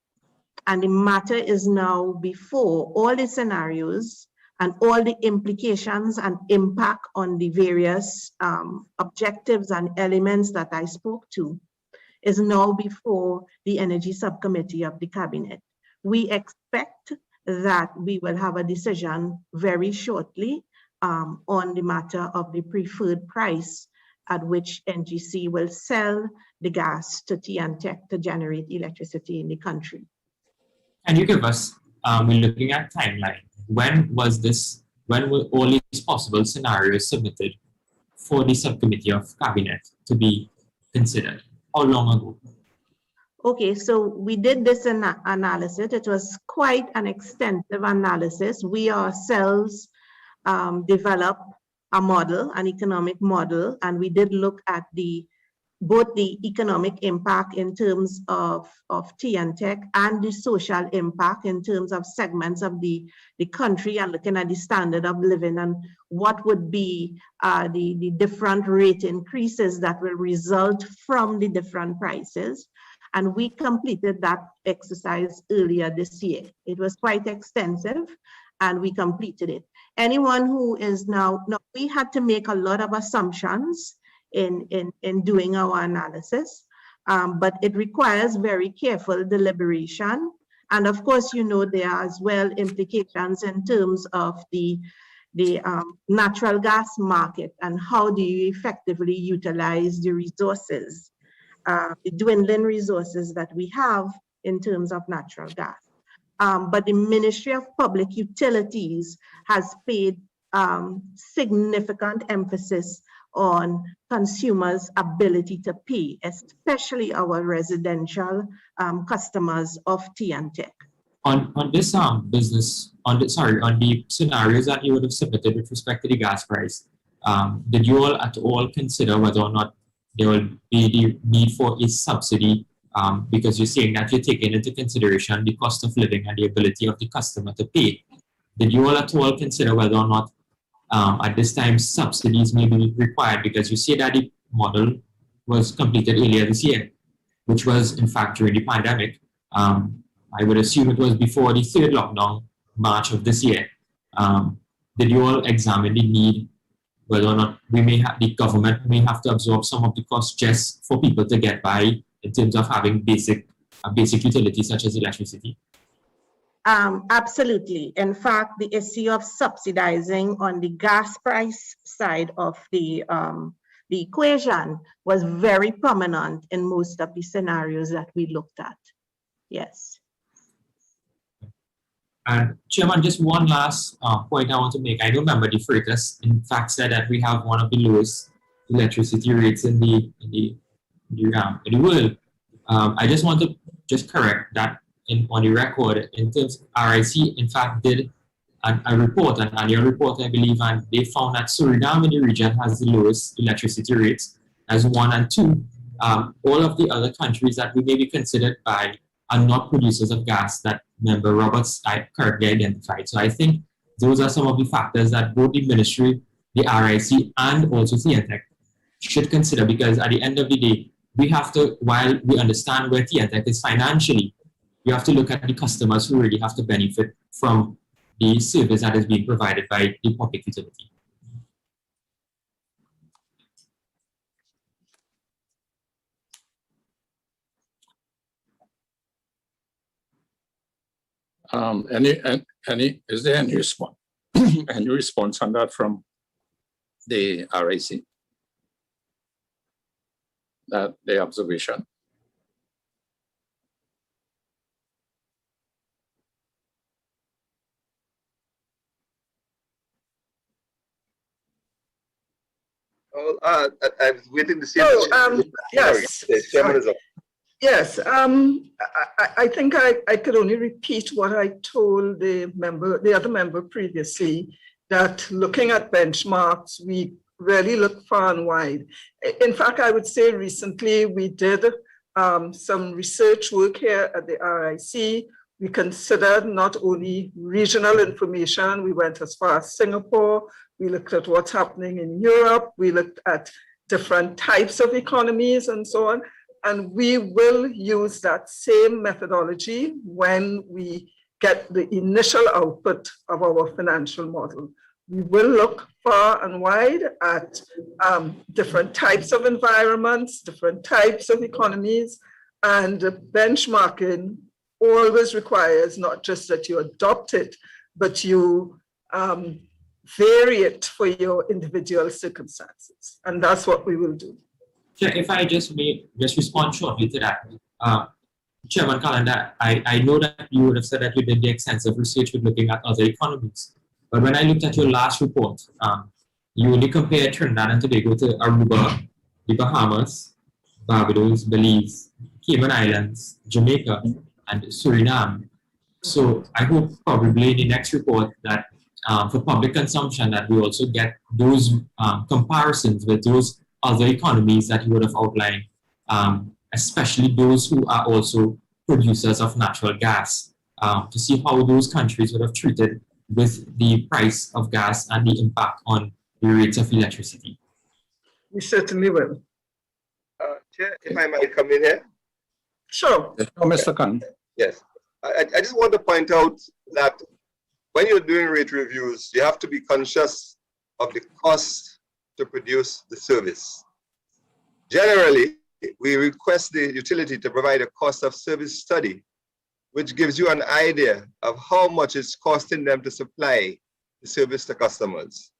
And the matter is now before all the scenarios and all the implications and impact on the various objectives and elements that I spoke to is now before the Energy Subcommittee of the Cabinet. We expect that we will have a decision very shortly on the matter of the preferred price at which NGC will sell the gas to T&TEC to generate electricity in the country. Can you give us, we're looking at timeline, when were all these possible scenarios submitted for the subcommittee of cabinet to be considered? How long ago? Okay, so we did this analysis. It was quite an extensive analysis. We ourselves developed a model, an economic model, and we did look at both the economic impact in terms of T&TEC and the social impact in terms of segments of the country, and looking at the standard of living and what would be the different rate increases that will result from the different prices. And we completed that exercise earlier this year. It was quite extensive and we completed it. Anyone who is now we had to make a lot of assumptions in doing our analysis, but it requires very careful deliberation. And of course, you know, there are as well implications in terms of the natural gas market and how do you effectively utilize the resources, the dwindling resources that we have in terms of natural gas. But the Ministry of Public Utilities has paid significant emphasis on consumers' ability to pay, especially our residential customers of T&TEC. On this on the scenarios that you would have submitted with respect to the gas price, did you all at all consider whether or not there will be the need for a subsidy? Because you're saying that you're taking into consideration the cost of living and the ability of the customer to pay. Did you all at all consider whether or not at this time subsidies may be required? Because you say that the model was completed earlier this year, which was in fact during the pandemic. I would assume it was before the third lockdown, March of this year. Did you all examine the need, whether or not the government may have to absorb some of the costs just for people to get by in terms of having basic utilities such as electricity? Absolutely. In fact, the issue of subsidizing on the gas price side of the equation was very prominent in most of the scenarios that we looked at. Yes. And Chairman, just one last point I want to make. I know Member De Freitas, in fact, said that we have one of the lowest electricity rates in the world. I just want to correct that on the record in terms of RIC, in fact, did a report, an annual report, I believe, and they found that Suriname in the region has the lowest electricity rates as 1 and 2. All of the other countries that we may be considered by are not producers of gas that Member Roberts currently identified. So I think those are some of the factors that both the ministry, the RIC, and also T&TEC should consider, because at the end of the day, we have to, while we understand where T&TEC is financially, you have to look at the customers who really have to benefit from the service that is being provided by the public utility. Is there any response? Any response on that from the RIC? That the observation? Oh, I was waiting to see. Yes. Chairman is up. Yes, I think I could only repeat what I told the other member previously, that looking at benchmarks, we really look far and wide. In fact, I would say recently we did some research work here at the RIC. We considered not only regional information, we went as far as Singapore, we looked at what's happening in Europe, we looked at different types of economies and so on. And we will use that same methodology when we get the initial output of our financial model. We will look far and wide at different types of environments, different types of economies, and benchmarking always requires not just that you adopt it, but you vary it for your individual circumstances. And that's what we will do. If I may respond shortly to that. Chairman Calendar, I know that you would have said that you did the extensive research with looking at other economies. But when I looked at your last report, you only compared Trinidad and Tobago to Aruba, the Bahamas, Barbados, Belize, Cayman Islands, Jamaica, and Suriname. So I hope probably in the next report that for public consumption that we also get those comparisons with those other economies that you would have outlined, especially those who are also producers of natural gas, to see how those countries would have treated with the price of gas and the impact on the rates of electricity. We certainly will. Chair, if I might come in here? Sure. Mr. Khan. Yes. I just want to point out that when you're doing rate reviews, you have to be conscious of the cost to produce the service. Generally, we request the utility to provide a cost of service study, which gives you an idea of how much it's costing them to supply the service to customers.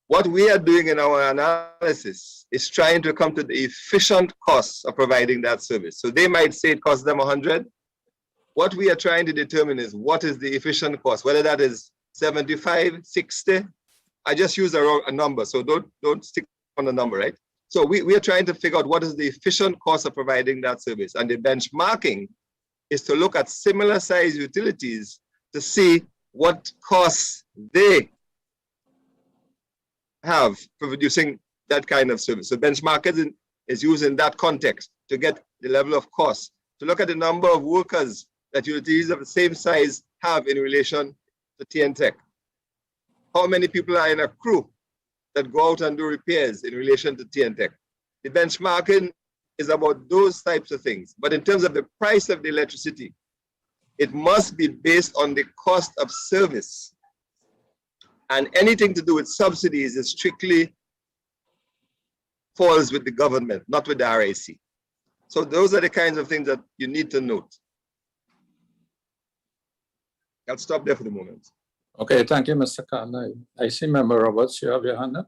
What we are doing in our analysis is trying to come to the efficient costs of providing that service. So they might say it costs them 100. What we are trying to determine is what is the efficient cost, whether that is 75, 60. I just use a number, so don't stick on the number, right? So we are trying to figure out what is the efficient cost of providing that service. And the benchmarking is to look at similar size utilities to see what costs they have for producing that kind of service. So benchmarking is used in that context to get the level of cost, to look at the number of workers that utilities of the same size have in relation to T&TEC. How many people are in a crew that go out and do repairs in relation to T&TEC? The benchmarking is about those types of things. But in terms of the price of the electricity, it must be based on the cost of service. And anything to do with subsidies is strictly falls with the government, not with the RIC. So those are the kinds of things that you need to note. I'll stop there for the moment. Okay, thank you, Mr. Khan. I see Member Roberts, you have your hand up.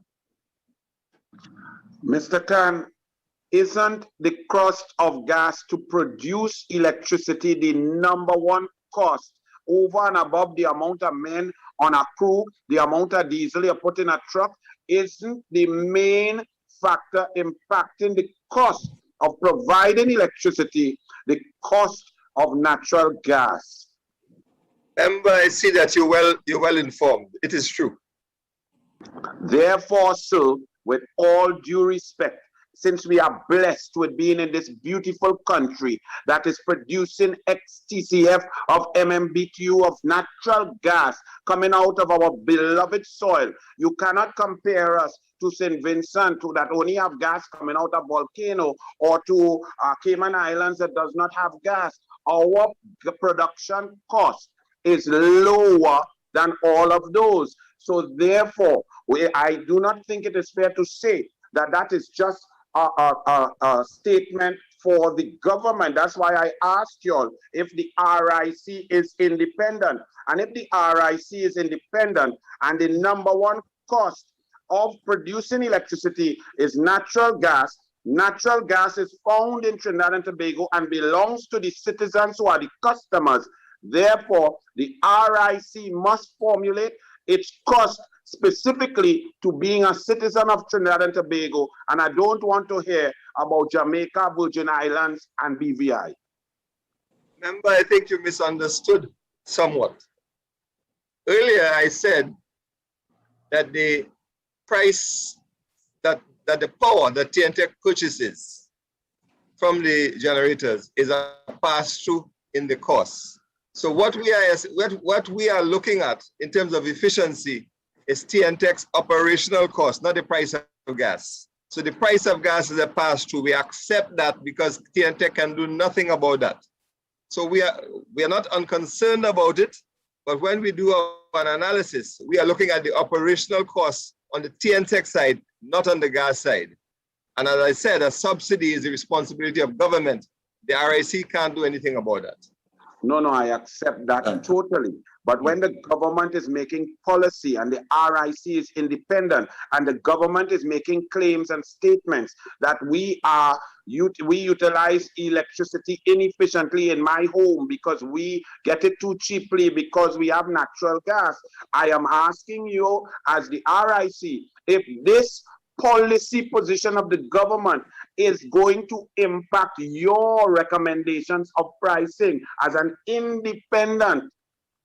Mr. Khan, isn't the cost of gas to produce electricity the #1 cost over and above the amount of men on a crew, the amount of diesel you put in a truck? Isn't the main factor impacting the cost of providing electricity the cost of natural gas? Member, I see that you're well informed. It is true. Therefore, sir, with all due respect, since we are blessed with being in this beautiful country that is producing XTCF of MMBTU of natural gas coming out of our beloved soil, you cannot compare us to St. Vincent, to that only have gas coming out of volcano, or to Cayman Islands that does not have gas. Our production cost is lower than all of those. So therefore, I do not think it is fair to say that that is just a statement for the government. That's why I asked you all if the RIC is independent. And if the RIC is independent and the #1 cost of producing electricity is natural gas is found in Trinidad and Tobago and belongs to the citizens who are the customers. Therefore, the RIC must formulate its cost specifically to being a citizen of Trinidad and Tobago, and I don't want to hear about Jamaica, Virgin Islands, and BVI. Member, I think you misunderstood somewhat. Earlier, I said that the price that the power that T&TEC purchases from the generators is a pass-through in the cost. So what we are looking at in terms of efficiency is T&TEC's operational cost, not the price of gas. So the price of gas is a pass-through. We accept that because T&TEC can do nothing about that. So we are not unconcerned about it, but when we do an analysis, we are looking at the operational costs on the T&TEC side, not on the gas side. And as I said, a subsidy is the responsibility of government. The RIC can't do anything about that. No, I accept that totally. But when the government is making policy and the RIC is independent and the government is making claims and statements that we utilize electricity inefficiently in my home because we get it too cheaply because we have natural gas, I am asking you as the RIC if this policy position of the government is going to impact your recommendations of pricing as an independent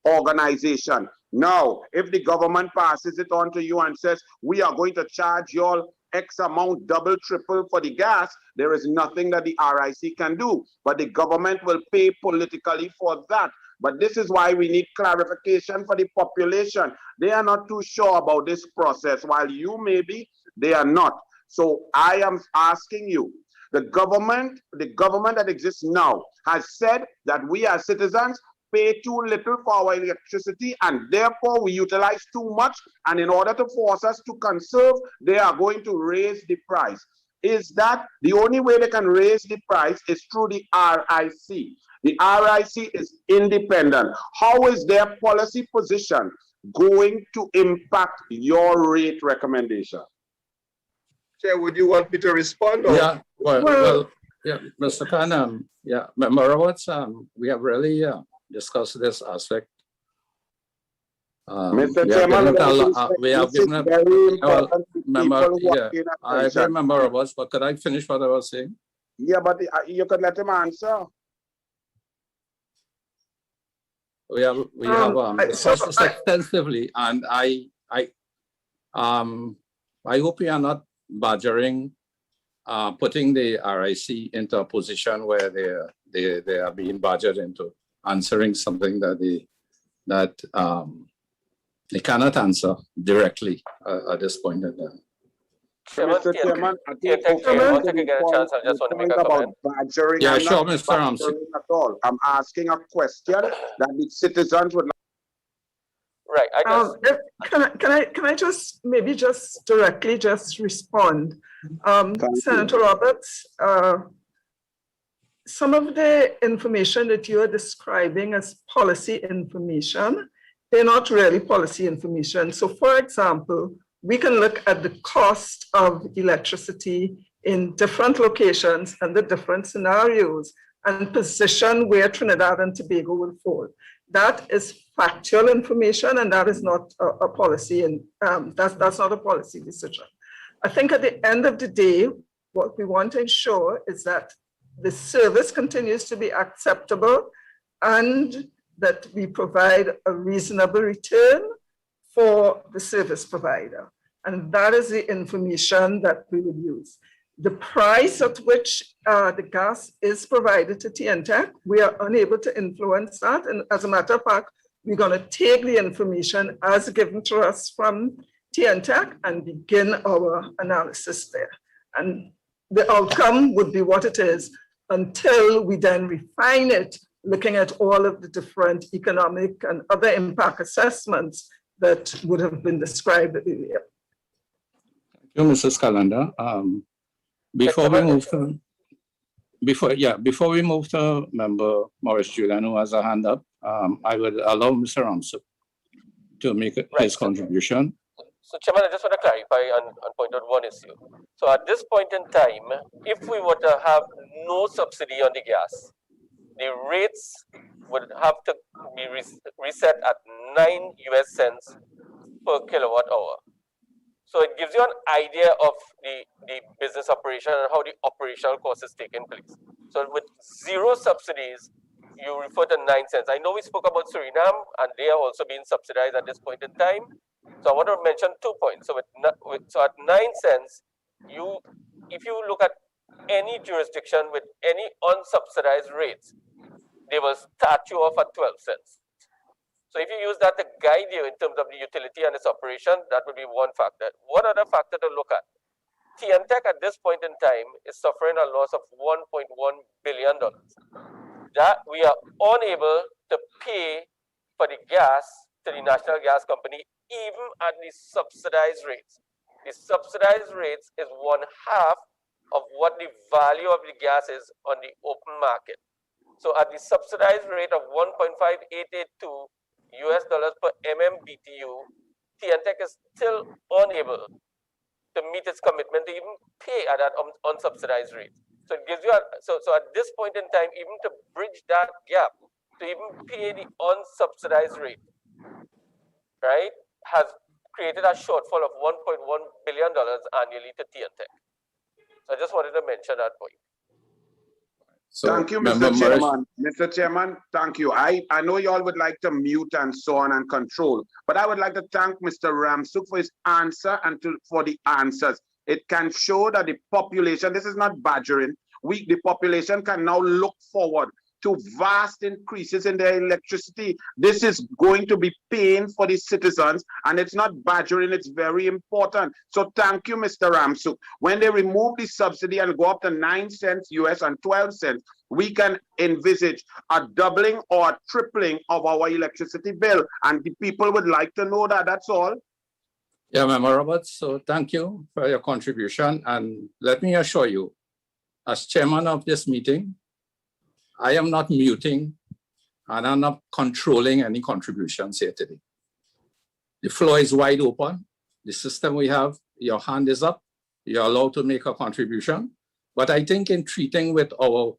organization. Now, if the government passes it on to you and says, we are going to charge you all X amount, double, triple for the gas, there is nothing that the RIC can do. But the government will pay politically for that. But this is why we need clarification for the population. They are not too sure about this process, while you may be, they are not. So I am asking you, the government that exists now has said that we as citizens pay too little for our electricity and therefore we utilize too much, and in order to force us to conserve, they are going to raise the price. Is that the only way they can raise the price is through the RIC? The RIC is independent. How is their policy position going to impact your rate recommendation? Chair, would you want me to respond? Or? Yeah, well, yeah, Mr. Khan, yeah, Member Roberts, we have really discussed this aspect. Mr. Chairman, we have given a member, I agree, Member Roberts, but could I finish what I was saying? Yeah, but you could let him answer. We have discussed this extensively, and I hope we are not badgering, putting the RIC into a position where they are being badgered into answering something that they cannot answer directly at this point in time. Mr. Chairman, I think once you get a chance, I just want to make a comment. Badgering. Yeah, I'm sure, not Mr. Ramsey. At all. I'm asking a question that the citizens would. Right. Can I just maybe just directly just respond? Senator Roberts, some of the information that you're describing as policy information, they're not really policy information. So for example, we can look at the cost of electricity in different locations and the different scenarios and position where Trinidad and Tobago will fall. That is factual information, and that is not a policy, and that's not a policy decision. I think at the end of the day, what we want to ensure is that the service continues to be acceptable and that we provide a reasonable return for the service provider. And that is the information that we will use. The price at which the gas is provided to T&TEC, we are unable to influence that. And as a matter of fact, we're going to take the information as given to us from T&TEC and begin our analysis there. And the outcome would be what it is until we then refine it, looking at all of the different economic and other impact assessments that would have been described earlier. Thank you, Mrs. Calendar. Before we move to Member Maurice Julian, who has a hand up, I would allow Mr. Ramsuk to make his contribution. So, Chairman, I just want to clarify and point out one issue. So, at this point in time, if we were to have no subsidy on the gas, the rates would have to be reset at 9 US cents per kilowatt hour. So it gives you an idea of the business operation and how the operational cost is taking place. So with zero subsidies, you refer to 9 cents. I know we spoke about Suriname, and they are also being subsidized at this point in time. So I want to mention 2 points. So at 9 cents, if you look at any jurisdiction with any unsubsidized rates, they will start you off at 12 cents. So if you use that to guide you in terms of the utility and its operation, that would be one factor. One other factor to look at. T&TEC at this point in time is suffering a loss of $1.1 billion. That we are unable to pay for the gas to the National Gas Company, even at the subsidized rates. The subsidized rates is 1/2 of what the value of the gas is on the open market. So at the subsidized rate of $1.5882 US dollars per MMBTU, T&TEC is still unable to meet its commitment to even pay at that unsubsidized rate. So it gives you so at this point in time, even to bridge that gap, to even pay the unsubsidized rate, right, has created a shortfall of $1.1 billion annually to T&TEC. So I just wanted to mention that point. So, thank you, Mr. Chairman. Mr. Chairman, thank you. I know you all would like to mute and so on and control, but I would like to thank Mr. Ramsuk for his answer and for the answers. It can show that the population, this is not badgering, the population can now look forward to vast increases in their electricity. This is going to be pain for the citizens, and it's not badgering, it's very important. So thank you, Mr. Ramsuk. When they remove the subsidy and go up to 9 cents US and 12 cents, we can envisage a doubling or a tripling of our electricity bill, and the people would like to know that, that's all. Yeah, Member Roberts, so thank you for your contribution, and let me assure you, as chairman of this meeting, I am not muting and I'm not controlling any contributions here today. The floor is wide open. The system we have, your hand is up. You're allowed to make a contribution. But I think in treating with our,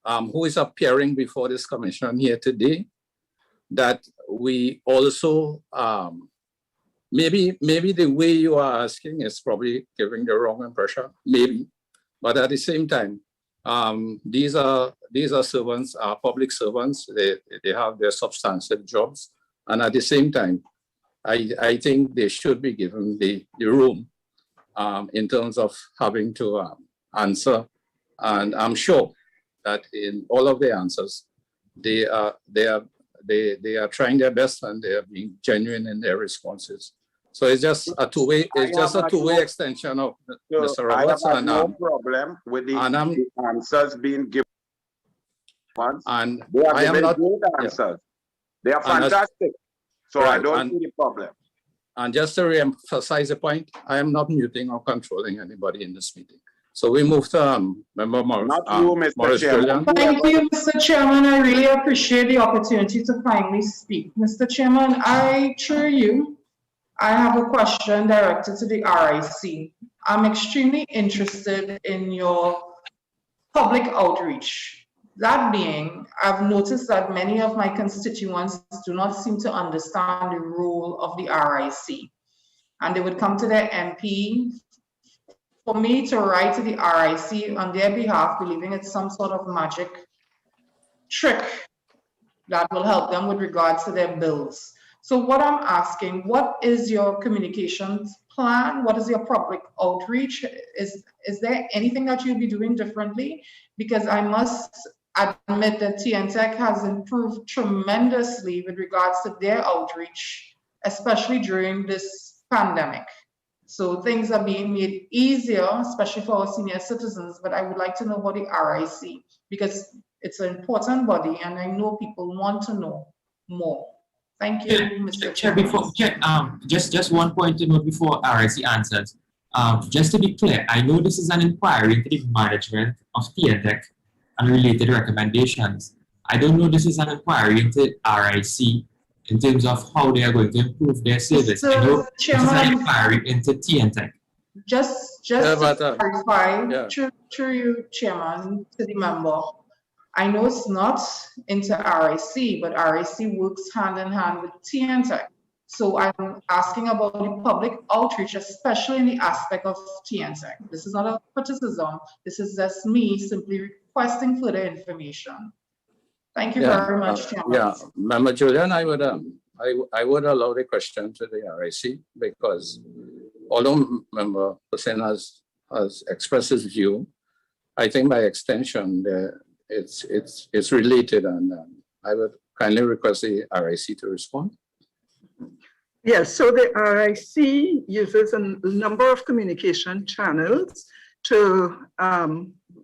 who is appearing before this commission here today, that we also, maybe the way you are asking is probably giving the wrong impression, maybe. But at the same time, these are servants, public servants. They have their substantive jobs, and at the same time, I think they should be given the room in terms of having to answer. And I'm sure that in all of the answers, they are trying their best and they are being genuine in their responses. So it's just a two-way. It's just a two-way extension of Mr. Roberts. I have no problem with the answers being given. And they are I am not good answers. They are fantastic. So right, I don't see the problem. And just to re-emphasize the point, I am not muting or controlling anybody in this meeting. So we move to Member Morris. Not you, Mr. Morris Chairman. Julian. Thank you, Mr. Chairman. I really appreciate the opportunity to finally speak. Mr. Chairman, through you, I have a question directed to the RIC. I'm extremely interested in your public outreach. That being, I've noticed that many of my constituents do not seem to understand the role of the RIC. And they would come to their MP for me to write to the RIC on their behalf, believing it's some sort of magic trick that will help them with regards to their bills. So what I'm asking, what is your communications plan? What is your public outreach? Is there anything that you'll be doing differently? Because I must admit that T&TEC has improved tremendously with regards to their outreach, especially during this pandemic. So things are being made easier, especially for our senior citizens, but I would like to know about the RIC because it's an important body and I know people want to know more. Thank you, Mr. Chairman. Just one point to note before RIC answers. Just to be clear, I know this is an inquiry into the management of T&TEC and related recommendations. I don't know this is an inquiry into RIC in terms of how they are going to improve their service. I know this is an inquiry into T&TEC. Just to clarify, through you, Chairman, to the member, I know it's not into RIC, but RIC works hand in hand with T&TEC. So I'm asking about the public outreach, especially in the aspect of T&TEC. This is not a criticism. This is just me simply requesting further information. Thank you very much, Chairman. Member Julian, I would allow the question to the RIC because although Member Hussain has expressed his view, I think by extension it's related, and I would kindly request the RIC to respond. Yes, so the RIC uses a number of communication channels to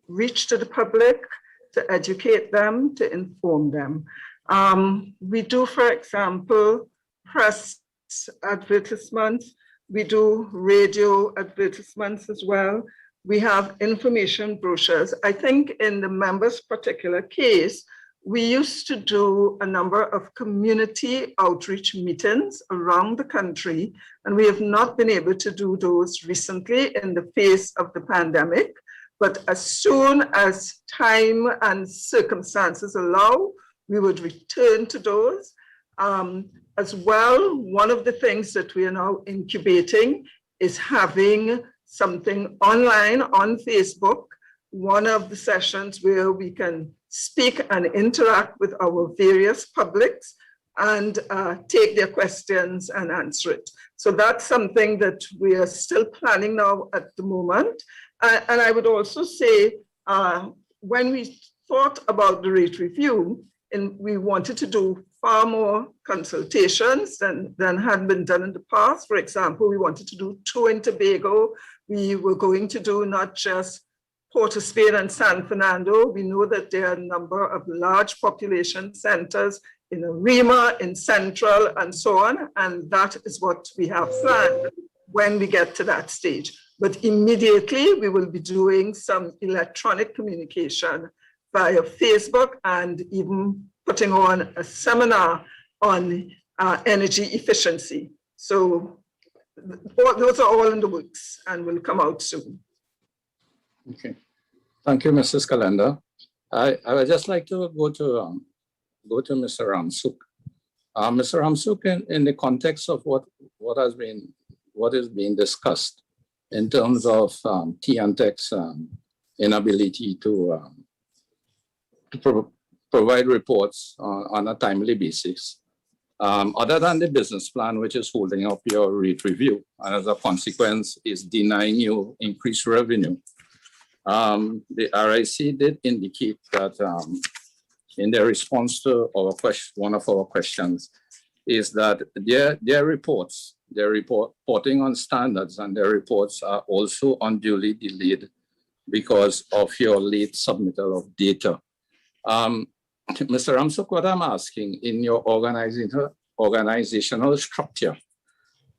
reach to the public, to educate them, to inform them. We do, for example, press advertisements. We do radio advertisements as well. We have information brochures. I think in the member's particular case, we used to do a number of community outreach meetings around the country, and we have not been able to do those recently in the face of the pandemic. But as soon as time and circumstances allow, we would return to those. As well, one of the things that we are now incubating is having something online on Facebook, one of the sessions where we can speak and interact with our various publics and take their questions and answer it. So that's something that we are still planning now at the moment. And I would also say, when we thought about the rate review, and we wanted to do far more consultations than had been done in the past. For example, we wanted to do 2 in Tobago. We were going to do not just Port of Spain and San Fernando. We know that there are a number of large population centers in Arima, in Central, and so on. And that is what we have planned when we get to that stage. But immediately we will be doing some electronic communication via Facebook and even putting on a seminar on energy efficiency. So those are all in the works and will come out soon. Okay, thank you, Mrs. Calendar. I would just like to go to Mr. Ramsuk. Mr. Ramsuk, in the context of what is being discussed in terms of T&TEC's inability to provide reports on a timely basis, other than the business plan, which is holding up your rate review, and as a consequence is denying you increased revenue. The RIC did indicate that in their response to our one of our questions, is that their reporting on standards and their reports are also unduly delayed because of your late submittal of data. Mr. Ramsuk, what I'm asking, in your organizational structure,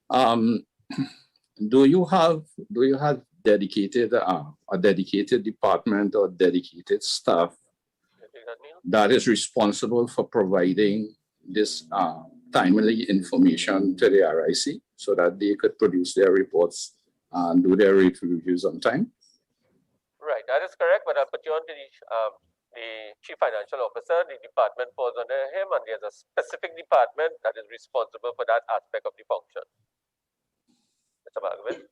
do you have dedicated a dedicated department or dedicated staff that is responsible for providing this timely information to the RIC so that they could produce their reports and do their rate reviews on time? Right, that is correct, but I'll put you on to the Chief Financial Officer. The department falls under him, and there's a specific department that is responsible for that aspect of the function. Mr. Bhagavan?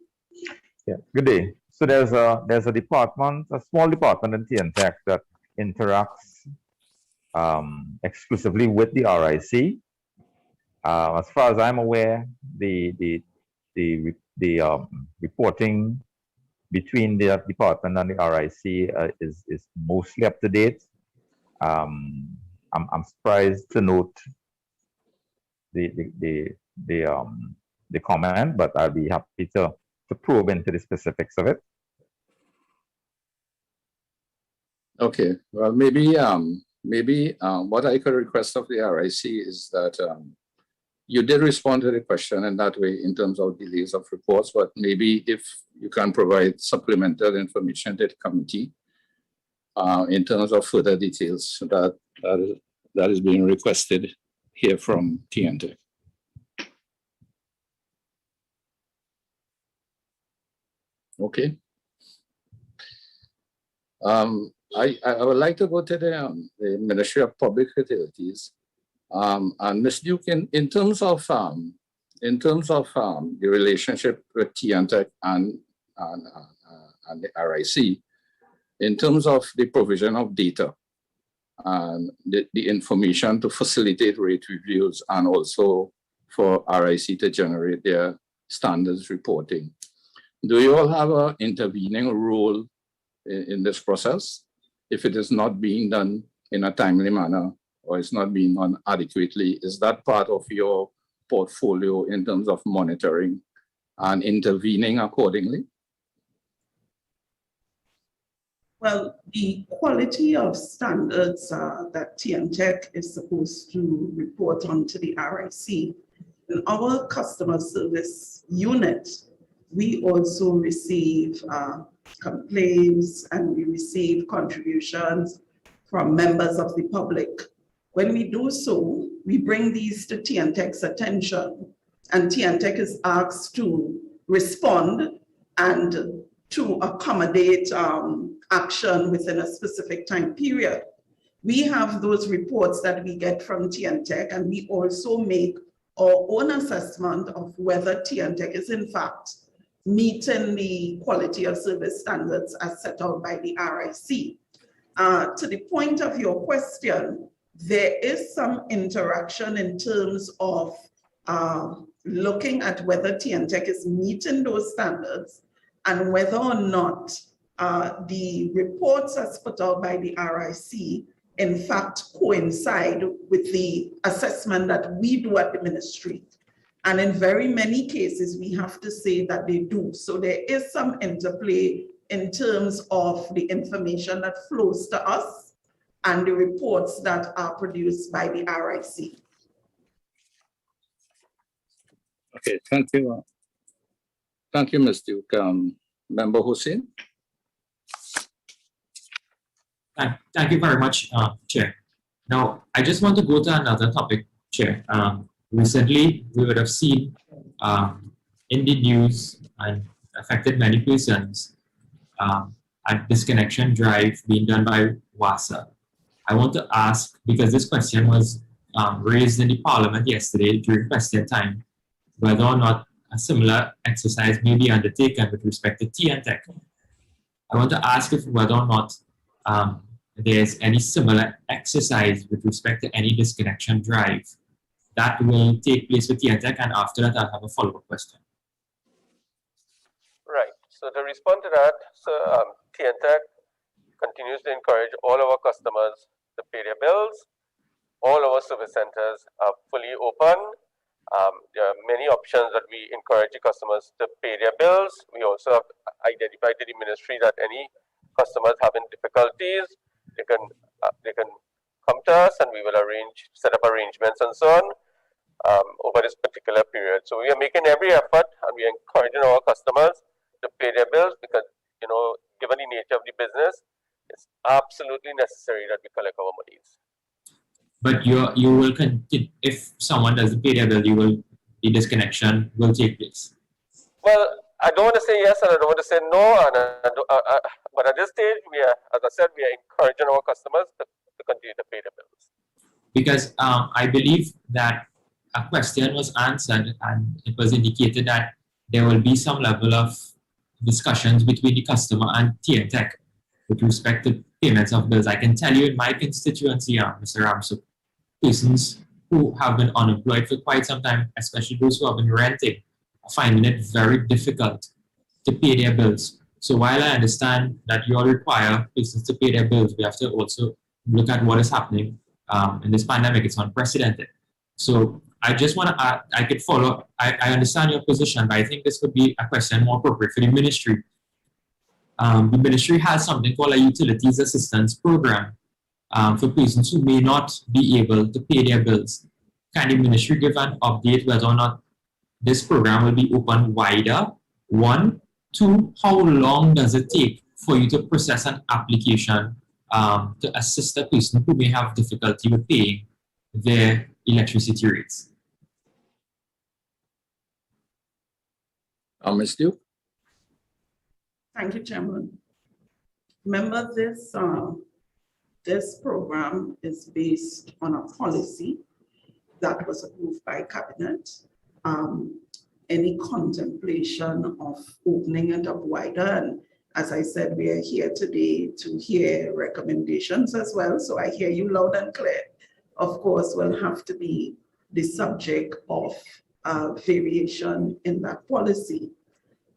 Yeah, good day. So there's a department, a small department in T&TEC that interacts exclusively with the RIC. As far as I'm aware, the reporting between the department and the RIC is mostly up to date. I'm surprised to note the comment, but I'll be happy to probe into the specifics of it. Okay, well, maybe what I could request of the RIC is that you did respond to the question in that way in terms of delays of reports, but maybe if you can provide supplemental information to the committee in terms of further details that is being requested here from T&TEC. Okay. I would like to go to the Ministry of Public Utilities. And Ms. Duke, in terms of the relationship with T&TEC and the RIC, in terms of the provision of data and the information to facilitate rate reviews and also for RIC to generate their standards reporting, do you all have an intervening role in this process if it is not being done in a timely manner or it's not being done adequately? Is that part of your portfolio in terms of monitoring and intervening accordingly? Well, the quality of standards that T&TEC is supposed to report on to the RIC, in our customer service unit, we also receive complaints and we receive contributions from members of the public. When we do so, we bring these to T&TEC's attention, and T&TEC is asked to respond and to accommodate action within a specific time period. We have those reports that we get from T&TEC, and we also make our own assessment of whether T&TEC is in fact meeting the quality of service standards as set out by the RIC. To the point of your question, there is some interaction in terms of looking at whether T&TEC is meeting those standards and whether or not the reports as put out by the RIC in fact coincide with the assessment that we do at the ministry. And in very many cases, we have to say that they do. So there is some interplay in terms of the information that flows to us and the reports that are produced by the RIC. Okay, thank you. Thank you, Ms. Duke. Member Hussain? Thank you very much, Chair. Now, I just want to go to another topic, Chair. Recently, we would have seen in the news and affected many persons a disconnection drive being done by WASA. I want to ask, because this question was raised in the Parliament yesterday during question time, whether or not a similar exercise may be undertaken with respect to T&TEC. I want to ask if whether or not there's any similar exercise with respect to any disconnection drive that will take place with T&TEC, and after that I'll have a follow-up question. Right, so to respond to that, so T&TEC continues to encourage all our customers to pay their bills. All our service centers are fully open. There are many options that we encourage the customers to pay their bills. We also have identified to the ministry that any customers having difficulties, they can come to us and we will set up arrangements and so on over this particular period. So we are making every effort and we are encouraging our customers to pay their bills because, you know, given the nature of the business, it's absolutely necessary that we collect our monies. But you will continue, if someone doesn't pay their bill, the disconnection will take place. Well, I don't want to say yes and I don't want to say no, but at this stage, as I said, we are encouraging our customers to continue to pay their bills. Because I believe that a question was answered and it was indicated that there will be some level of discussions between the customer and T&TEC with respect to payments of bills. I can tell you in my constituency, Mr. Ramsuk, persons who have been unemployed for quite some time, especially those who have been renting, are finding it very difficult to pay their bills. So while I understand that you all require persons to pay their bills, we have to also look at what is happening in this pandemic. It's unprecedented. So I just want to, I could follow, I understand your position, but I think this could be a question more appropriate for the ministry. The ministry has something called a Utilities Assistance Program for persons who may not be able to pay their bills. Can the ministry give an update whether or not this program will be opened wider? 1, 2, how long does it take for you to process an application to assist a person who may have difficulty with paying their electricity rates? Ms. Duke? Thank you, Chairman. Remember, this program is based on a policy that was approved by Cabinet. Any contemplation of opening it up wider, and as I said, we are here today to hear recommendations as well, so I hear you loud and clear. Of course, will have to be the subject of variation in that policy.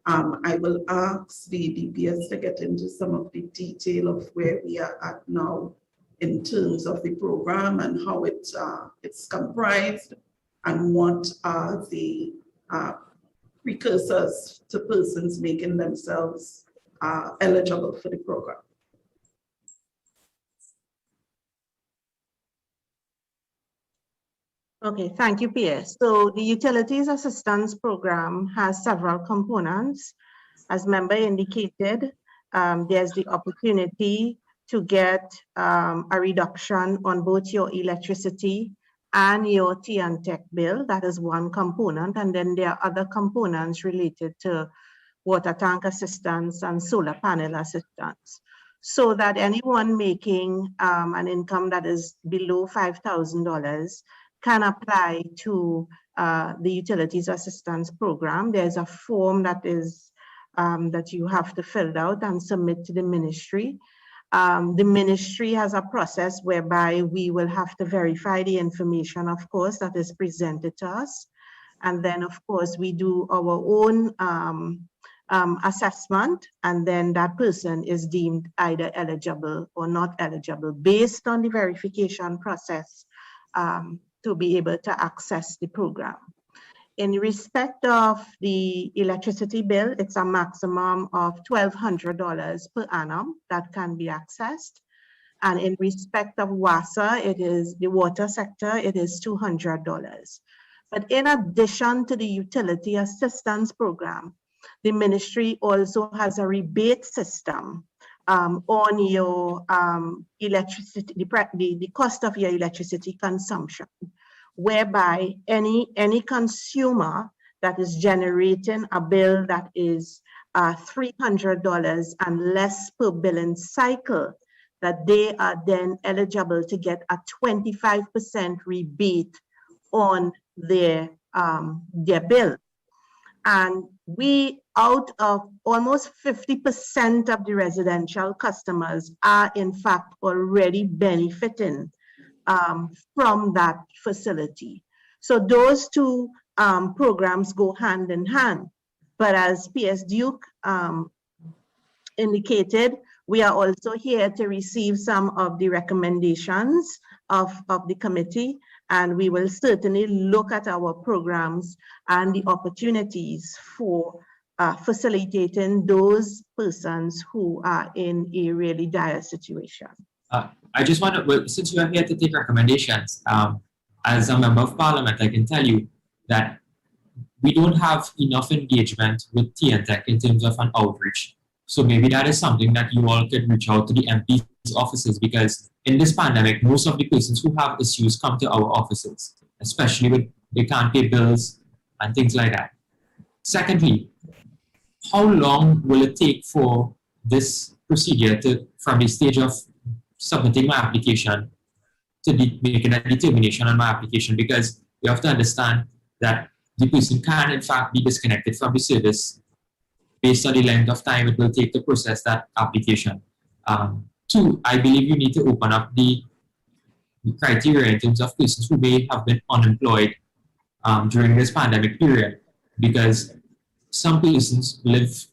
I will ask the DPS to get into some of the detail of where we are at now in terms of the program and how it's comprised and what are the precursors to persons making themselves eligible for the program. Okay, thank you, PS. So the Utilities Assistance Program has several components. As member indicated, there's the opportunity to get a reduction on both your electricity and your T&TEC bill. That is one component. And then there are other components related to water tank assistance and solar panel assistance. So that anyone making an income that is below $5,000 can apply to the Utilities Assistance Program. There's a form that is that you have to fill out and submit to the ministry. The ministry has a process whereby we will have to verify the information, of course, that is presented to us. And then, of course, we do our own assessment, and then that person is deemed either eligible or not eligible based on the verification process to be able to access the program. In respect of the electricity bill, it's a maximum of $1,200 per annum that can be accessed. And in respect of WASA, it is the water sector, it is $200. But in addition to the Utility Assistance Program, the ministry also has a rebate system on your electricity, the cost of your electricity consumption, whereby any consumer that is generating a bill that is $300 and less per billing cycle, that they are then eligible to get a 25% rebate on their bill. And we, out of almost 50% of the residential customers are in fact already benefiting from that facility. So those two programs go hand in hand. But as PS Duke indicated, we are also here to receive some of the recommendations of the committee, and we will certainly look at our programs and the opportunities for facilitating those persons who are in a really dire situation. I just want to, well, since you are here to take recommendations, as a member of parliament, I can tell you that we don't have enough engagement with T&TEC in terms of an outreach. So maybe that is something that you all could reach out to the MP's offices, because in this pandemic, most of the persons who have issues come to our offices, especially when they can't pay bills and things like that. Secondly, how long will it take for this procedure to, from the stage of submitting my application to making a determination on my application? Because you have to understand that the person can in fact be disconnected from the service based on the length of time it will take to process that application. Two, I believe you need to open up the criteria in terms of persons who may have been unemployed during this pandemic period, because some persons live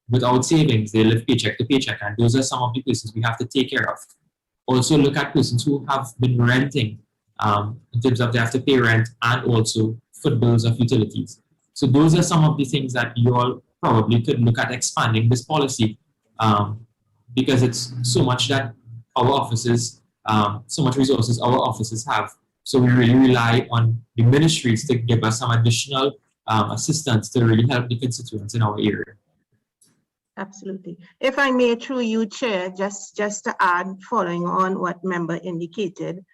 without savings, they live paycheck to paycheck, and those are some of the persons we have to take care of. Also look at persons who have been renting in terms of they have to pay rent and also foot bills of utilities. So those are some of the things that you all probably could look at expanding this policy, because it's so much that our offices, so much resources our offices have. So we really rely on the ministries to give us some additional assistance to really help the constituents in our area. Absolutely. If I may, through you, Chair, just to add, following on what member indicated,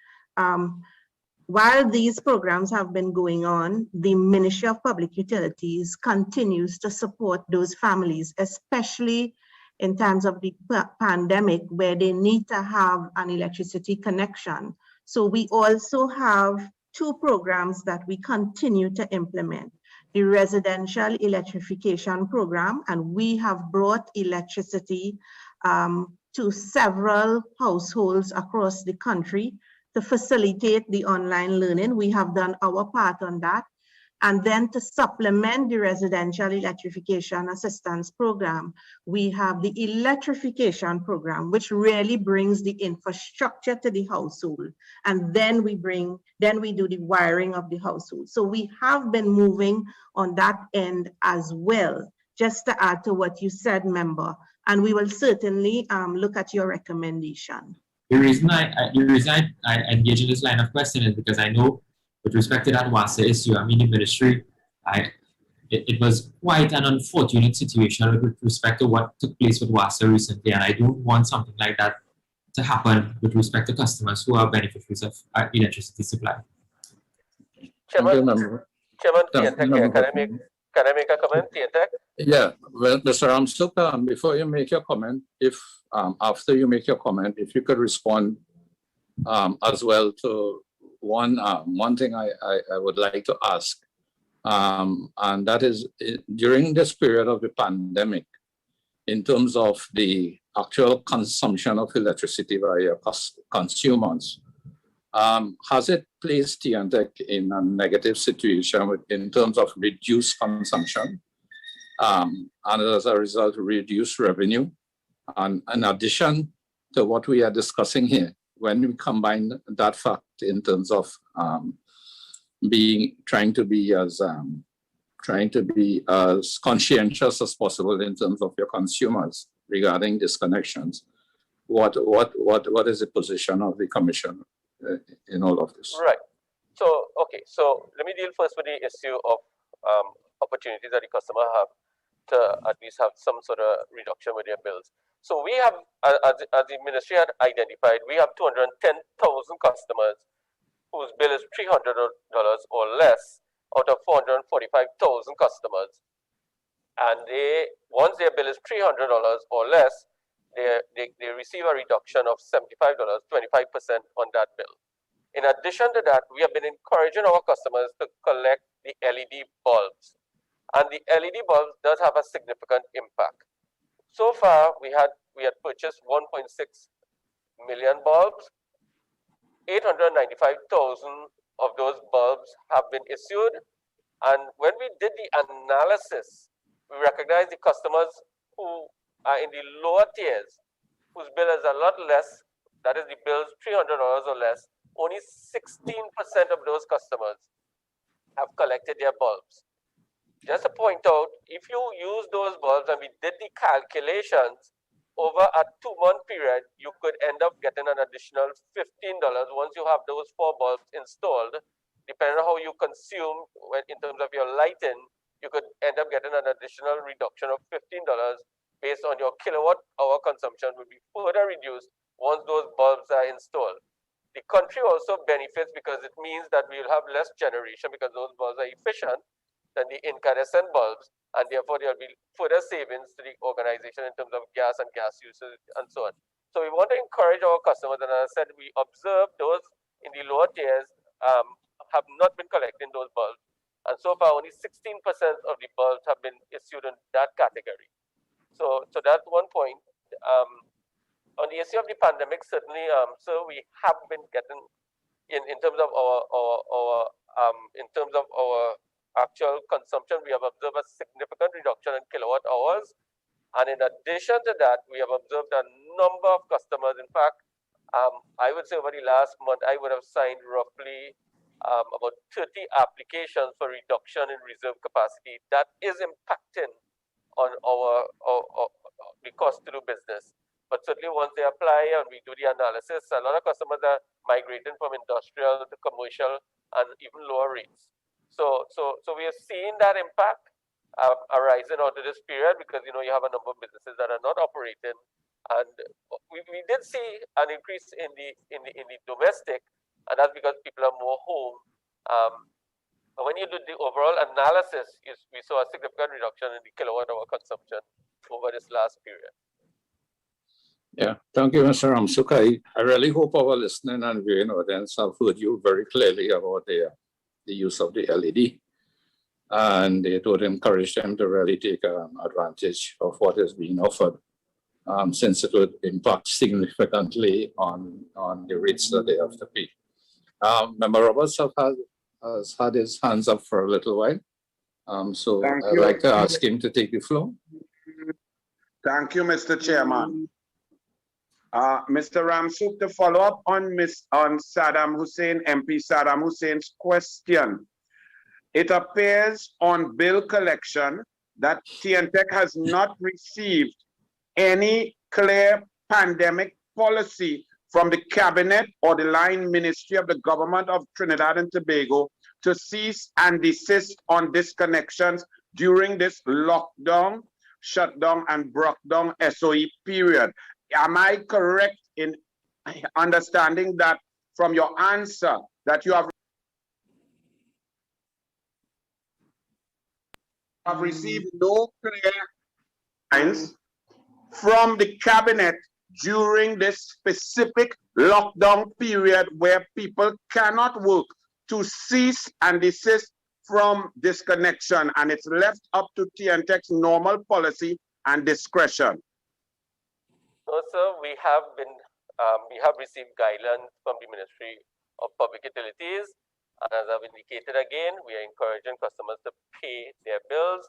while these programs have been going on, the Ministry of Public Utilities continues to support those families, especially in times of the pandemic where they need to have an electricity connection. So we also have two programs that we continue to implement. The residential electrification program, and we have brought electricity to several households across the country to facilitate the online learning. We have done our part on that. And then to supplement the residential electrification assistance program, we have the electrification program, which really brings the infrastructure to the household. And then we do the wiring of the household. So we have been moving on that end as well, just to add to what you said, member. And we will certainly look at your recommendation. The reason I engage in this line of questioning is because I know with respect to that WASA issue, I mean, the ministry, it was quite an unfortunate situation with respect to what took place with WASA recently, and I don't want something like that to happen with respect to customers who are beneficiaries of electricity supply. Chairman, T&TEC, can I make a comment, T&TEC? Yeah, well, Mr. Ramsuk, before you make your comment, if after you make your comment, if you could respond as well to one thing I would like to ask, and that is during this period of the pandemic, in terms of the actual consumption of electricity by your consumers, has it placed T&TEC in a negative situation in terms of reduced consumption, and as a result, reduced revenue? And in addition to what we are discussing here, when we combine that fact in terms of trying to be as conscientious as possible in terms of your consumers regarding disconnections, what is the position of the Commission in all of this? Right. So, okay. So let me deal first with the issue of opportunities that the customer have to at least have some sort of reduction with their bills. So we have, as the ministry had identified, we have 210,000 customers whose bill is $300 or less out of 445,000 customers. And once their bill is $300 or less, they receive a reduction of $75, 25% on that bill. In addition to that, we have been encouraging our customers to collect the LED bulbs. And the LED bulbs does have a significant impact. So far, we had purchased 1.6 million bulbs. 895,000 of those bulbs have been issued. And when we did the analysis, we recognized the customers who are in the lower tiers, whose bill is a lot less, that is the bills $300 or less. Only 16% of those customers have collected their bulbs. Just to point out, if you use those bulbs, and we did the calculations, over a 2-month period, you could end up getting an additional $15 once you have those 4 bulbs installed. Depending on how you consume in terms of your lighting, you could end up getting an additional reduction of $15 based on your kilowatt hour consumption will be further reduced once those bulbs are installed. The country also benefits because it means that we will have less generation because those bulbs are efficient than the incandescent bulbs, and therefore there will be further savings to the organization in terms of gas and gas usage and so on. So we want to encourage our customers, and as I said, we observe those in the lower tiers have not been collecting those bulbs, and so far only 16% of the bulbs have been issued in that category. So that's one point. On the issue of the pandemic, certainly, so we have been getting in terms of our actual consumption, we have observed a significant reduction in kilowatt hours, and in addition to that, we have observed a number of customers. In fact, I would say over the last month, I would have signed roughly about 30 applications for reduction in reserve capacity. That is impacting on the cost to do business. But certainly once they apply and we do the analysis, a lot of customers are migrating from industrial to commercial and even lower rates. So we are seeing that impact arising out of this period because you have a number of businesses that are not operating, and we did see an increase in the domestic, and that's because people are more home. But when you do the overall analysis, we saw a significant reduction in the kilowatt hour consumption over this last period. Yeah, thank you, Mr. Ramsuk. I really hope our listening and viewing audience have heard you very clearly about the use of the LED, and it would encourage them to really take advantage of what is being offered, since it would impact significantly on the rates that they have to pay. Member Roberts has had his hands up for a little while, so I'd like to ask him to take the floor. Thank you, Mr. Chairman. Mr. Ramsuk, to follow up on Saddam Hussein, MP Saddam Hussein's question, it appears on bill collection that T&TEC has not received any clear pandemic policy from the cabinet or the line ministry of the government of Trinidad and Tobago to cease and desist on disconnections during this lockdown, shutdown, and broke-down SOE period. Am I correct in understanding that from your answer that you have received no clear guidance from the cabinet during this specific lockdown period where people cannot work to cease and desist from disconnection, and it's left up to T&TEC's normal policy and discretion? No, sir, we have received guidelines from the Ministry of Public Utilities, and as I've indicated again, we are encouraging customers to pay their bills.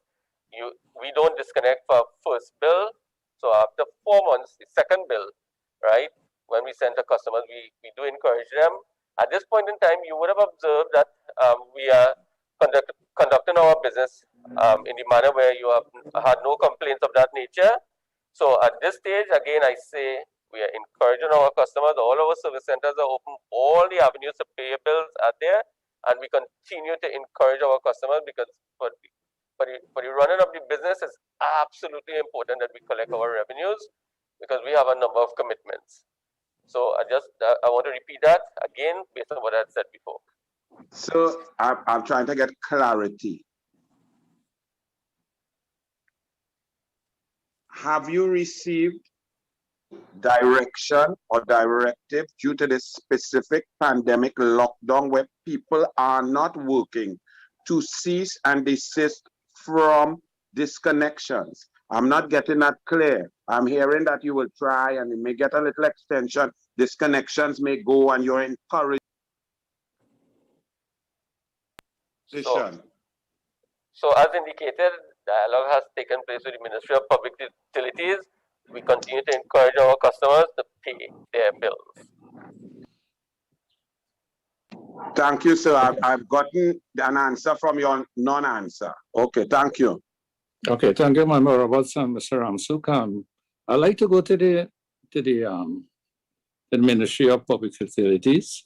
We don't disconnect for first bill, so after 4 months, the second bill, right, when we send to customers, we do encourage them. At this point in time, you would have observed that we are conducting our business in the manner where you have had no complaints of that nature. So at this stage, again, I say we are encouraging our customers. All our service centers are open. All the avenues to pay bills are there, and we continue to encourage our customers because for the running of the business, it's absolutely important that we collect our revenues because we have a number of commitments. So I want to repeat that again based on what I had said before. So I'm trying to get clarity. Have you received direction or directive due to this specific pandemic lockdown where people are not working to cease and desist from disconnections? I'm not getting that clear. I'm hearing that you will try and it may get a little extension. Disconnections may go and you're encouraged. So as indicated, dialogue has taken place with the Ministry of Public Utilities. We continue to encourage our customers to pay their bills. Thank you, sir. I've gotten an answer from your non-answer. Okay, thank you. Okay, thank you, Member Roberts and Mr. Ramsuk. I'd like to go to the Ministry of Public Utilities.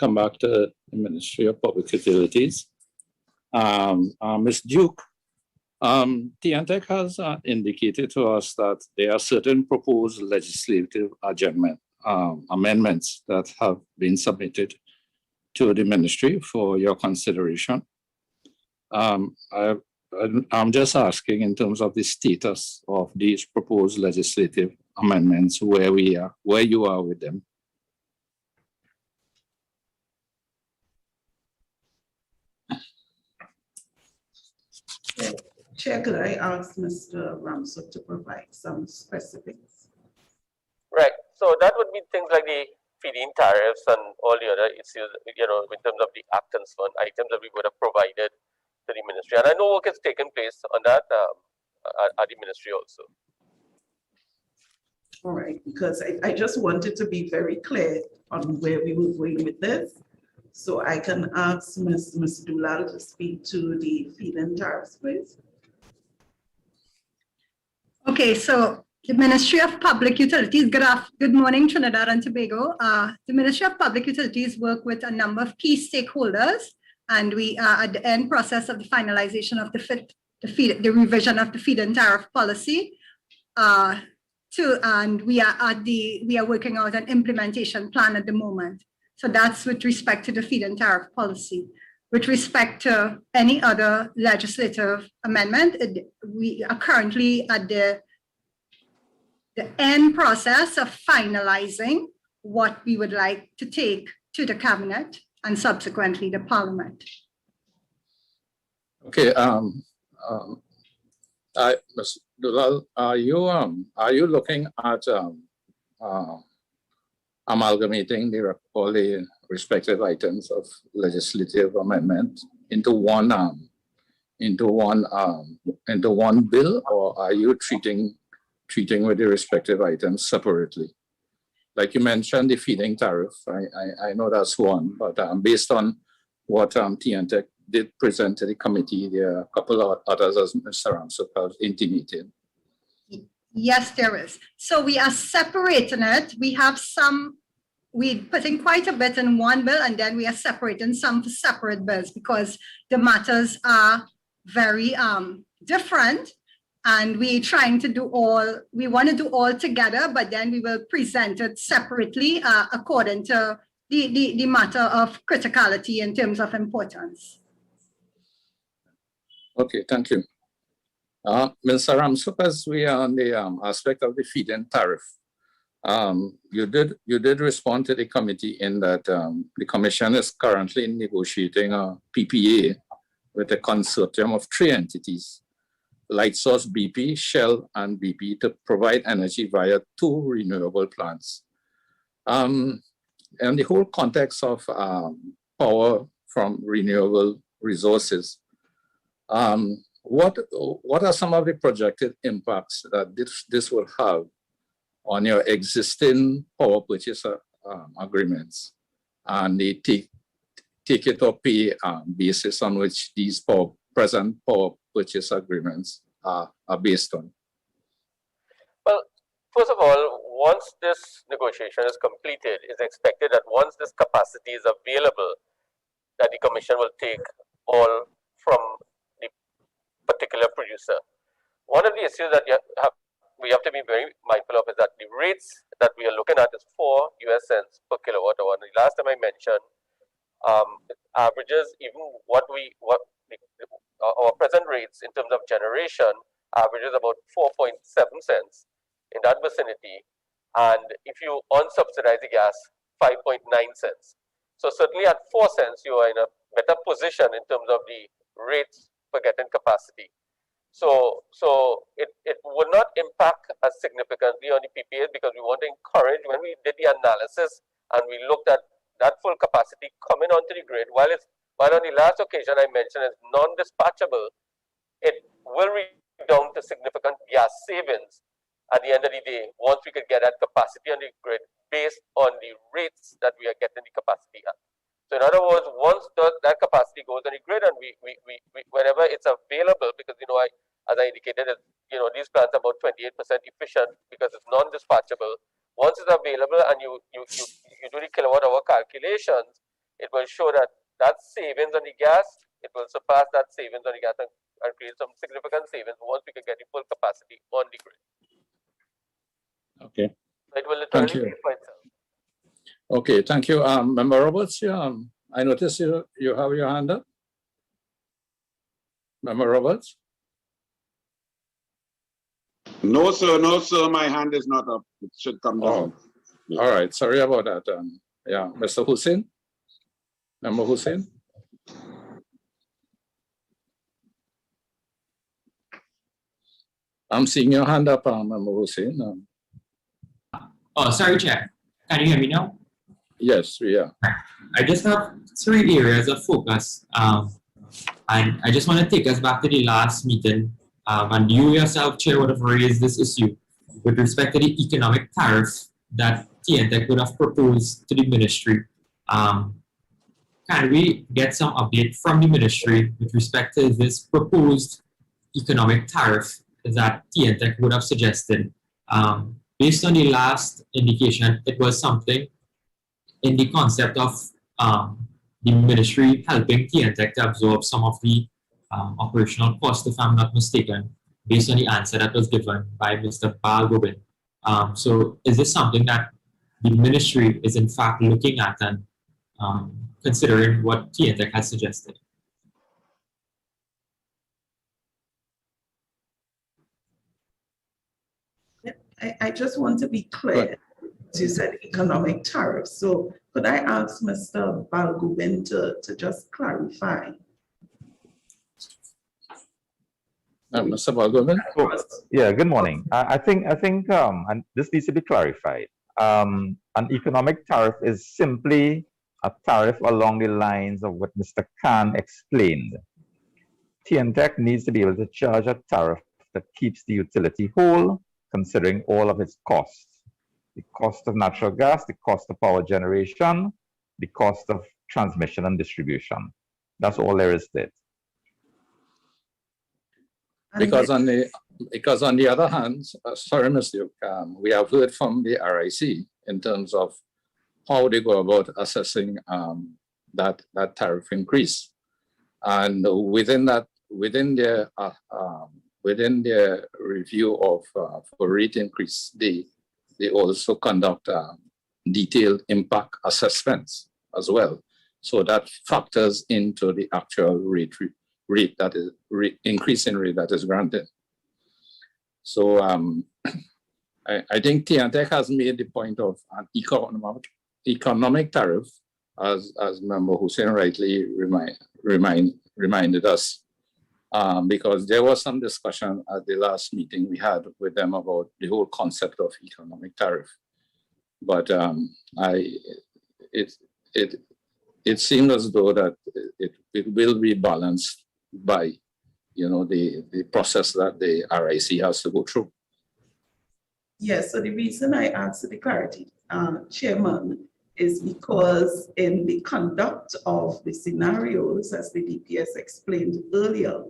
Come back to the Ministry of Public Utilities. Ms. Duke, T&TEC has indicated to us that there are certain proposed legislative amendments that have been submitted to the ministry for your consideration. I'm just asking in terms of the status of these proposed legislative amendments, where you are with them. Chair, could I ask Mr. Ramsuk to provide some specifics? Right. So that would be things like the feed-in tariffs and all the other issues, in terms of the act and so on, items that we would have provided to the ministry. And I know work has taken place on that at the ministry also. All right, because I just wanted to be very clear on where we were going with this. So I can ask Ms. Dulal to speak to the feed-in tariffs, please. Okay, so the Ministry of Public Utilities, good morning, Trinidad and Tobago. The Ministry of Public Utilities work with a number of key stakeholders, and we are at the end process of the finalization of the revision of the feed-in tariff policy. And we are working out an implementation plan at the moment. So that's with respect to the feed-in tariff policy. With respect to any other legislative amendment, we are currently at the end process of finalizing what we would like to take to the cabinet and subsequently the parliament. Okay. Ms. Dulal, are you looking at amalgamating all the respective items of legislative amendment into one bill, or are you treating with the respective items separately? Like you mentioned, the feed-in tariff. I know that's one, but based on what T&TEC did present to the committee, there are a couple of others, as Mr. Ramsuk has intimated. Yes, there is. So we are separating it. We have we're putting quite a bit in one bill, and then we are separating some for separate bills because the matters are very different. And we're trying to we want to do all together, but then we will present it separately according to the matter of criticality in terms of importance. Okay, thank you. Mr. Ramsuk, as we are on the aspect of the feed-in tariff, you did respond to the committee in that the commission is currently negotiating a PPA with a consortium of 3 entities, Lightsource BP, Shell, and BP, to provide energy via 2 renewable plants. And the whole context of power from renewable resources, what are some of the projected impacts that this will have on your existing power purchase agreements and the take it or pay basis on which these present power purchase agreements are based on? Well, first of all, once this negotiation is completed, it's expected that once this capacity is available, that the commission will take all from the particular producer. One of the issues that we have to be very mindful of is that the rates that we are looking at is 4 US cents per kilowatt hour. And the last time I mentioned, averages, even our present rates in terms of generation averages about 4.7 cents in that vicinity. And if you unsubsidize the gas, 5.9 cents. So certainly at 4 cents, you are in a better position in terms of the rates for getting capacity. So it will not impact as significantly on the PPAs because we want to encourage, when we did the analysis and we looked at that full capacity coming onto the grid, while on the last occasion I mentioned it's non-dispatchable, it will redound to significant gas savings at the end of the day once we could get that capacity on the grid based on the rates that we are getting the capacity at. So in other words, once that capacity goes on the grid and we whenever it's available, because as I indicated, these plants are about 28% efficient because it's non-dispatchable. Once it's available and you do the kilowatt hour calculations, it will show that savings on the gas it will surpass that savings on the gas and create some significant savings once we can get the full capacity on the grid. Okay. So it will Thank literally you. pay for itself. Okay, thank you. Member Roberts, I noticed you have your hand up. Member Roberts? No, sir. No, sir. My hand is not up. It should come down. All right. Sorry about that. Yeah, Mr. Hussein? Member Hussein? I'm seeing your hand up, Member Hussein. Oh, sorry, Chair. Can you hear me now? Yes, we are. I just have 3 areas of focus. And I just want to take us back to the last meeting. And you yourself, Chair, would have raised this issue with respect to the economic tariff that T&TEC would have proposed to the ministry. Can we get some update from the ministry with respect to this proposed economic tariff that T&TEC would have suggested? Based on the last indication, it was something in the concept of the ministry helping T&TEC to absorb some of the operational costs, if I'm not mistaken, based on the answer that was given by Mr. Balgobin. So is this something that the ministry is in fact looking at and considering what T&TEC has suggested? I just want to be clear. You said economic tariffs. So could I ask Mr. Balgobin to just clarify? Mr. Balgobin? Yeah, good morning. I think and this needs to be clarified. An economic tariff is simply a tariff along the lines of what Mr. Khan explained. T&TEC needs to be able to charge a tariff that keeps the utility whole, considering all of its costs. The cost of natural gas, the cost of power generation, the cost of transmission and distribution. That's all there is to it. Because on the other hand, sorry, Mr. Duke, we have heard from the RIC in terms of how they go about assessing that tariff increase, and within their review of for rate increase, they also conduct detailed impact assessments as well. So that factors into the actual rate that is increase in rate that is granted. So I think T&TEC has made the point of an economic tariff, as Member Hussein rightly reminded us, because there was some discussion at the last meeting we had with them about the whole concept of economic tariff. But it seems as though that it will be balanced by, the process that the RIC has to go through. Yes, so the reason I asked the clarity, Chairman, is because in the conduct of the scenarios, as the DPS explained earlier,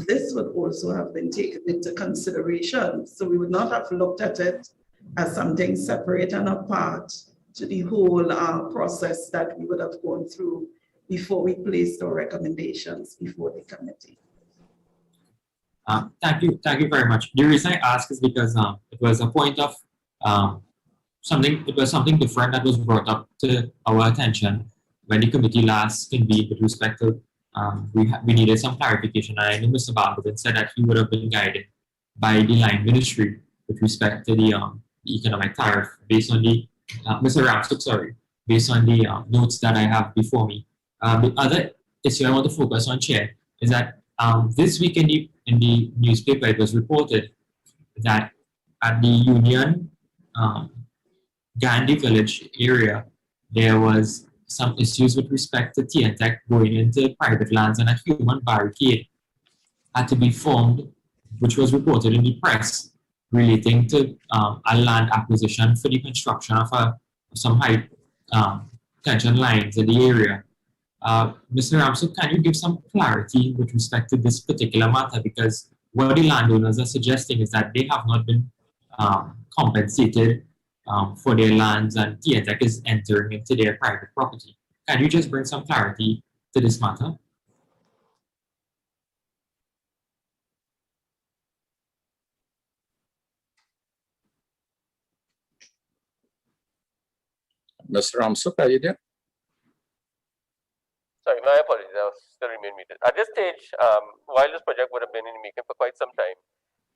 this would also have been taken into consideration. So we would not have looked at it as something separate and apart to the whole process that we would have gone through before we placed our recommendations before the committee. Thank you very much. The reason I ask is because it was a point of something different that was brought up to our attention when the committee last convened with respect to we needed some clarification. And I know Mr. Balgobin said that he would have been guided by the line ministry with respect to the economic tariff based on the Mr. Ramsuk, sorry, based on the notes that I have before me. The other issue I want to focus on, Chair, is that this week in the newspaper it was reported that at the Union Gandhi Village area there was some issues with respect to T&TEC going into private lands, and a human barricade had to be formed, which was reported in the press, relating to a land acquisition for the construction of some high tension lines in the area. Mr. Ramsuk, can you give some clarity with respect to this particular matter? Because what the landowners are suggesting is that they have not been compensated for their lands, and T&TEC is entering into their private property. Can you just bring some clarity to this matter? Mr. Ramsuk, are you there? Sorry, my apologies. I was still remain muted. At this stage, while this project would have been in the making for quite some time,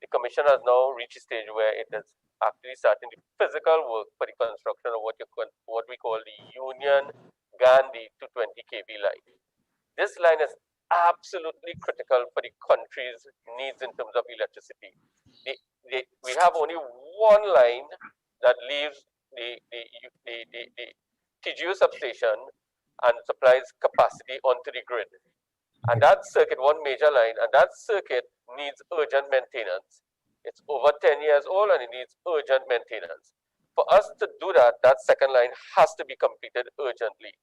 the Commission has now reached a stage where it is actually starting the physical work for the construction of what we call the Union Gandhi 220 kV line. This line is absolutely critical for the country's needs in terms of electricity. We have only one line that leaves the TGU substation and supplies capacity onto the grid. And that circuit, one major line, and that circuit needs urgent maintenance. It's over 10 years old and it needs urgent maintenance. For us to do that, that second line has to be completed urgently.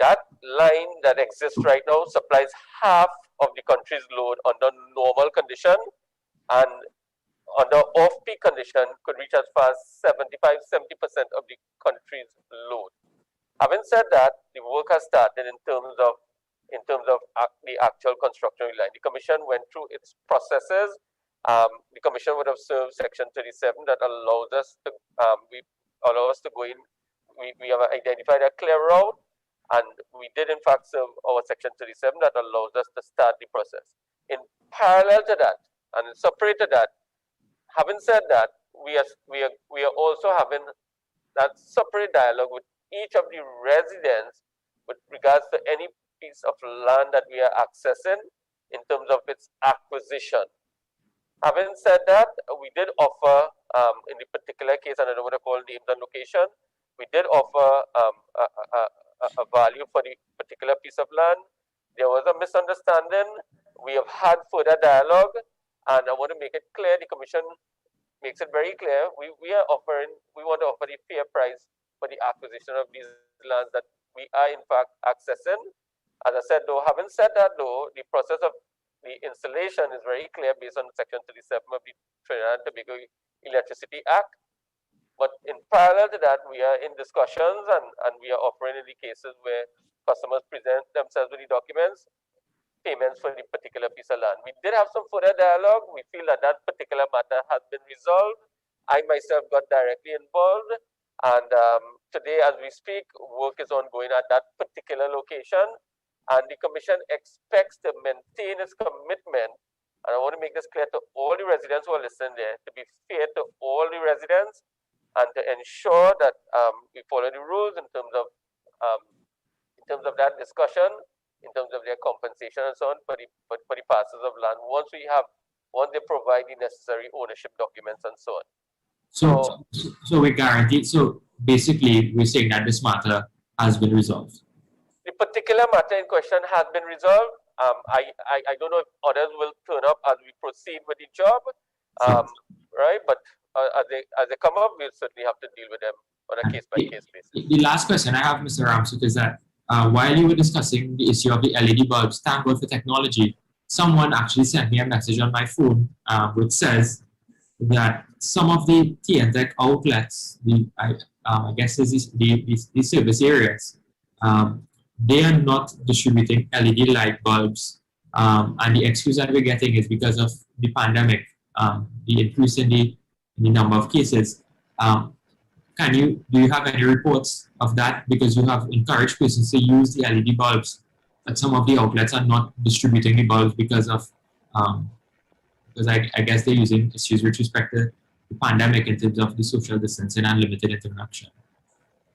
That line that exists right now supplies half of the country's load under normal condition, and under off-peak condition could reach as far as 75–70% of the country's load. Having said that, the work has started in terms of the actual construction of the line. The Commission went through its processes. The Commission would have served Section 37 that allows us to go in. We have identified a clear route, and we did in fact serve our Section 37 that allows us to start the process. In parallel to that, and separate to that, having said that, we are also having that separate dialogue with each of the residents with regards to any piece of land that we are accessing in terms of its acquisition. Having said that, we did offer, in the particular case, and I don't want to call names and location, we did offer a value for the particular piece of land. There was a misunderstanding. We have had further dialogue, and I want to make it clear, the Commission makes it very clear, we want to offer the fair price for the acquisition of these lands that we are in fact accessing. As I said though, having said that though, the process of the installation is very clear based on Section 37 of the Trinidad and Tobago Electricity Act. But in parallel to that, we are in discussions and we are offering in the cases where customers present themselves with the documents, payments for the particular piece of land. We did have some further dialogue. We feel that that particular matter has been resolved. I myself got directly involved. And today, as we speak, work is ongoing at that particular location. And the Commission expects to maintain its commitment. And I want to make this clear to all the residents who are listening there, to be fair to all the residents and to ensure that we follow the rules in terms of that discussion, in terms of their compensation and so on for the parcels of land. Once they provide the necessary ownership documents and so on. So we guarantee. So basically, we're saying that this matter has been resolved. The particular matter in question has been resolved. I don't know if others will turn up as we proceed with the job, right? But as they come up, we'll certainly have to deal with them on a case-by-case basis. The last question I have, Mr. Ramsuk, is that while you were discussing the issue of the LED bulbs, thank God for technology, someone actually sent me a message on my phone which says that some of the T&TEC outlets, I guess the service areas, they are not distributing LED light bulbs, and the excuse that we're getting is because of the pandemic, the increase in the number of cases. Do you have any reports of that? Because you have encouraged persons to use the LED bulbs, but some of the outlets are not distributing the bulbs because of because I guess they're using issues with respect to the pandemic in terms of the social distancing and limited interaction.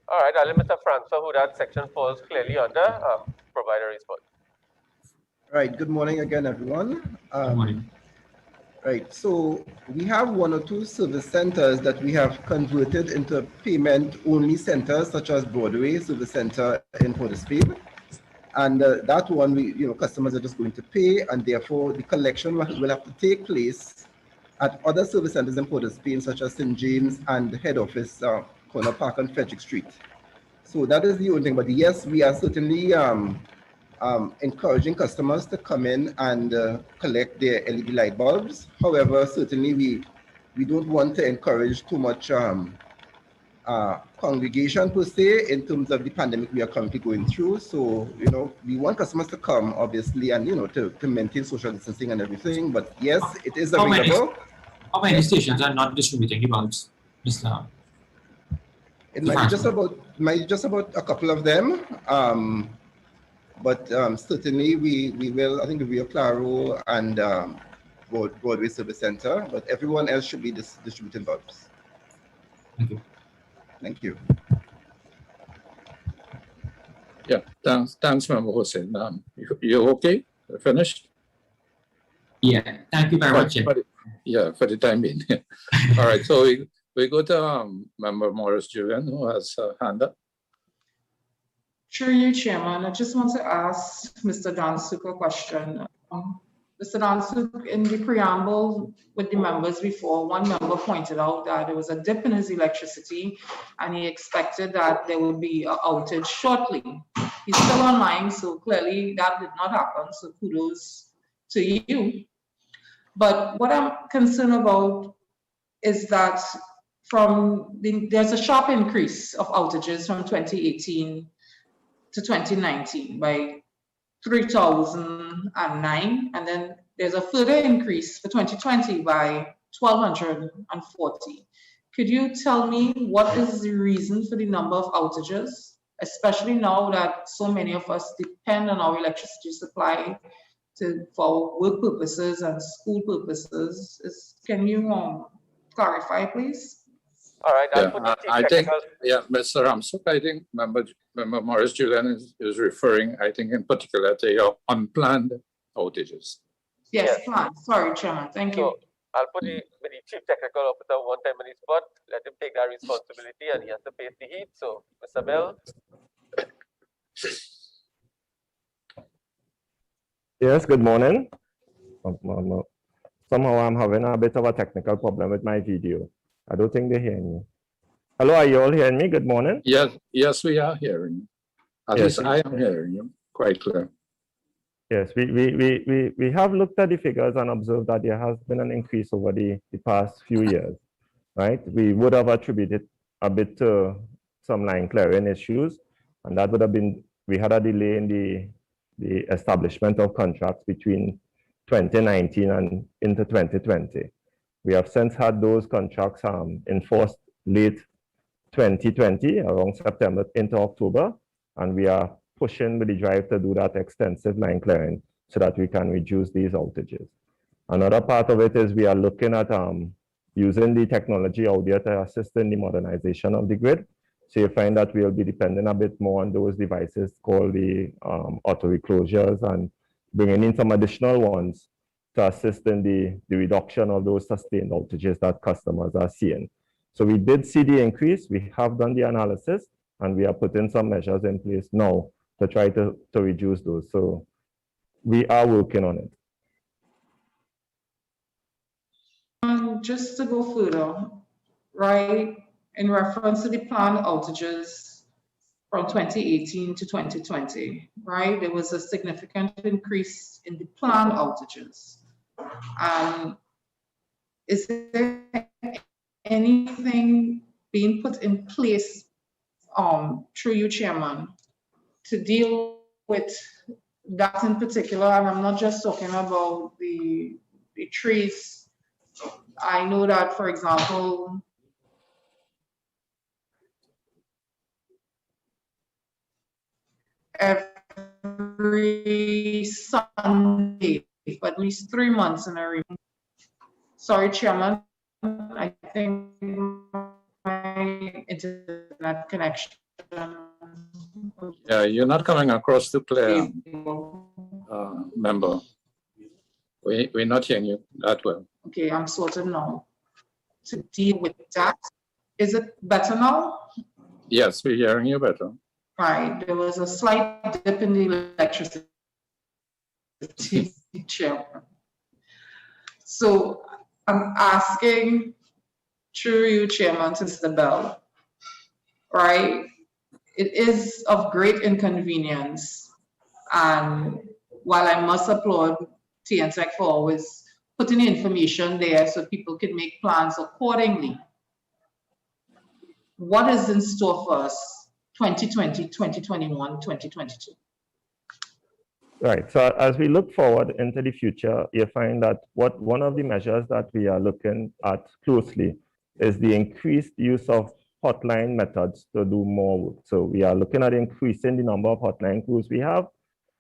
All right, I'll let Mr. Francois, who that section falls clearly under, provide a response. Right, good morning again, everyone. Good morning. Right, so we have one or two service centers that we have converted into payment-only centers, such as Broadway Service Center in Port of Spain. And that one, customers are just going to pay, and therefore the collection will have to take place at other service centers in Port of Spain, such as St. James and the head office, Corner Park on Frederick Street. So that is the only thing. But yes, we are certainly encouraging customers to come in and collect their LED light bulbs. However, certainly we don't want to encourage too much congregation per se in terms of the pandemic we are currently going through. So, we want customers to come, obviously, and, to maintain social distancing and everything. But yes, it is available. How many stations are not distributing the bulbs, Mr. It might be just about a couple of them, but certainly we will. I think Rio Claro and Broadway Service Center, but everyone else should be distributing bulbs. Thank you. Thank you. Yeah, thanks, Member Hussein. You okay? Finished? Yeah, thank you very much. Yeah, for the time being. All right, so we go to Member Morris Julian, who has a hand up. Through you, Chairman, I just want to ask Mr. Dansuk a question. Mr. Dansuk, in the preamble with the members before, one member pointed out that there was a dip in his electricity and he expected that there would be an outage shortly. He's still online, so clearly that did not happen, so kudos to you. But what I'm concerned about is that there's a sharp increase of outages from 2018 to 2019 by 3,009, and then there's a further increase for 2020 by 1,240. Could you tell me what is the reason for the number of outages, especially now that so many of us depend on our electricity supply for work purposes and school purposes? Can you clarify, please? All right, I think, yeah, Mr. Ramsuk, I think Member Morris Julian is referring, I think, in particular to your unplanned outages. Yes, planned. Sorry, Chairman. Thank you. I'll put the Chief Technical Officer one time in his spot, let him take that responsibility, and he has to face the heat. So, Mr. Bell. Yes, good morning. Somehow I'm having a bit of a technical problem with my video. I don't think they're hearing me. Hello, are you all hearing me? Good morning. Yes, we are hearing you. At least I am hearing you quite clear. Yes, we have looked at the figures and observed that there has been an increase over the past few years, right? We would have attributed a bit to some line clearing issues, and that would have been, we had a delay in the establishment of contracts between 2019 and into 2020. We have since had those contracts enforced late 2020, around September into October, and we are pushing with the drive to do that extensive line clearing so that we can reduce these outages. Another part of it is we are looking at using the technology out there to assist in the modernization of the grid. So you find that we'll be depending a bit more on those devices called the auto reclosures, and bringing in some additional ones to assist in the reduction of those sustained outages that customers are seeing. So we did see the increase, we have done the analysis, and we are putting some measures in place now to try to reduce those. So we are working on it. Just to go further, right, in reference to the planned outages from 2018 to 2020, right, there was a significant increase in the planned outages. Is there anything being put in place through you, Chairman, to deal with that in particular? And I'm not just talking about the trees. I know that, for example, every Sunday, for at least 3 months in a row. Sorry, Chairman, I think my internet connection. Yeah, you're not coming across too clear, member. We're not hearing you that well. Okay, I'm sorted now. To deal with that, is it better now? Yes, we're hearing you better. Right, there was a slight dip in the electricity, Chairman. So I'm asking through you, Chairman, to Mr. Bell, right? It is of great inconvenience, and while I must applaud T&TEC for always putting the information there so people can make plans accordingly, what is in store for us 2020, 2021, 2022? Right, so as we look forward into the future, you find that one of the measures that we are looking at closely is the increased use of hotline methods to do more work. So we are looking at increasing the number of hotline crews we have.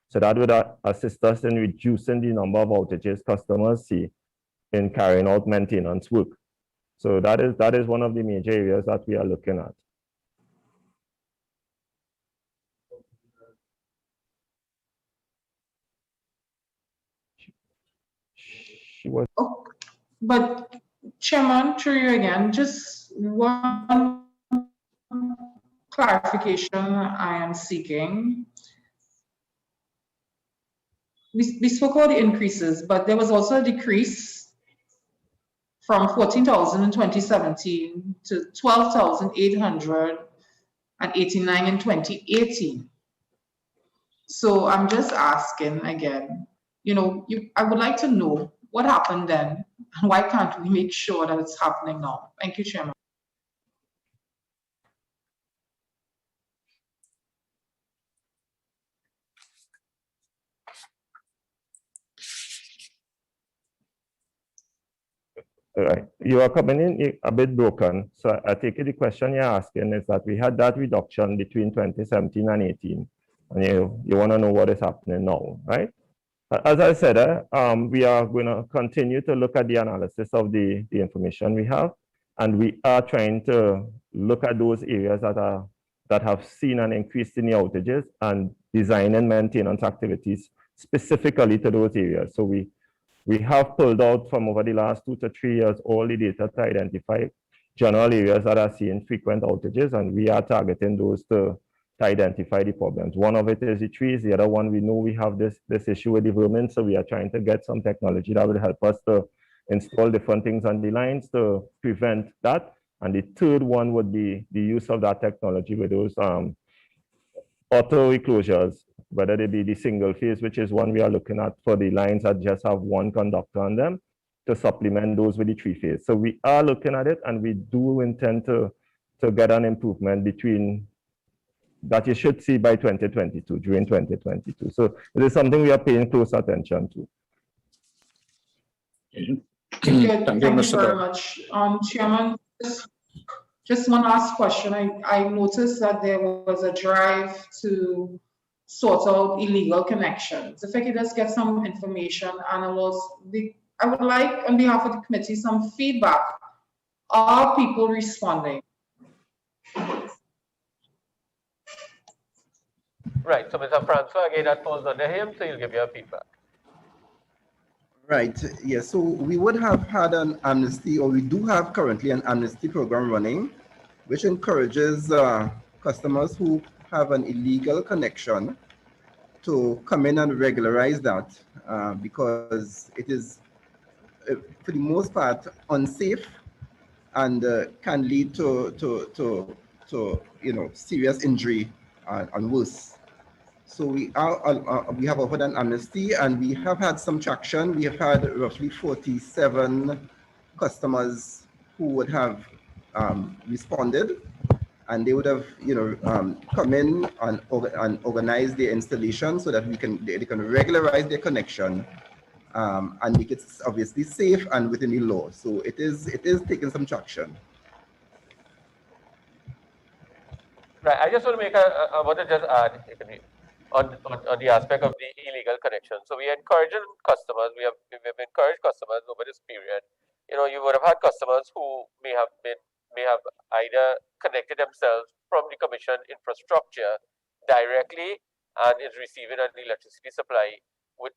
So that would assist us in reducing the number of outages customers see in carrying out maintenance work. So that is one of the major areas that we are looking at. Oh, but Chairman, through you again, just one clarification I am seeking. We spoke about the increases, but there was also a decrease from 14,000 in 2017 to 12,889 in 2018. So I'm just asking again, I would like to know what happened then, and why can't we make sure that it's happening now? Thank you, Chairman. All right, you are coming in a bit broken. So I take it the question you're asking is that we had that reduction between 2017 and 18, and you want to know what is happening now, right? As I said, we are going to continue to look at the analysis of the information we have, and we are trying to look at those areas that have seen an increase in the outages and design and maintenance activities specifically to those areas. So we have pulled out from over the last 2 to 3 years all the data to identify general areas that are seeing frequent outages, and we are targeting those to identify the problems. One of it is the trees. The other one, we know we have this issue with the vermin, so we are trying to get some technology that will help us to install different things on the lines to prevent that. And the third one would be the use of that technology with those auto reclosures, whether they be the single phase, which is one we are looking at for the lines that just have one conductor on them, to supplement those with the 3-phase. So we are looking at it, and we do intend to get an improvement between that you should see by 2022, during 2022. So it is something we are paying close attention to. Thank you very much. Chairman, just one last question. I noticed that there was a drive to sort out illegal connections. If I could just get some information, and I would like, on behalf of the committee, some feedback. Are people responding? Right, so Mr. Francois, again, that falls under him, so he'll give you a feedback. Right, yes, so we would have had an amnesty, or we do have currently an amnesty program running, which encourages customers who have an illegal connection to come in and regularize that, because it is, for the most part, unsafe and can lead to serious injury and worse. So we have offered an amnesty, and we have had some traction. We have had roughly 47 customers who would have responded, and they would have come in and organize their installation so that they can regularize their connection and make it obviously safe and within the law. So it is taking some traction. Right, I just want to make I want to just add on the aspect of the illegal connection. So we encourage customers, we have encouraged customers over this period. You would have had customers who may have either connected themselves from the commission infrastructure directly and is receiving an electricity supply with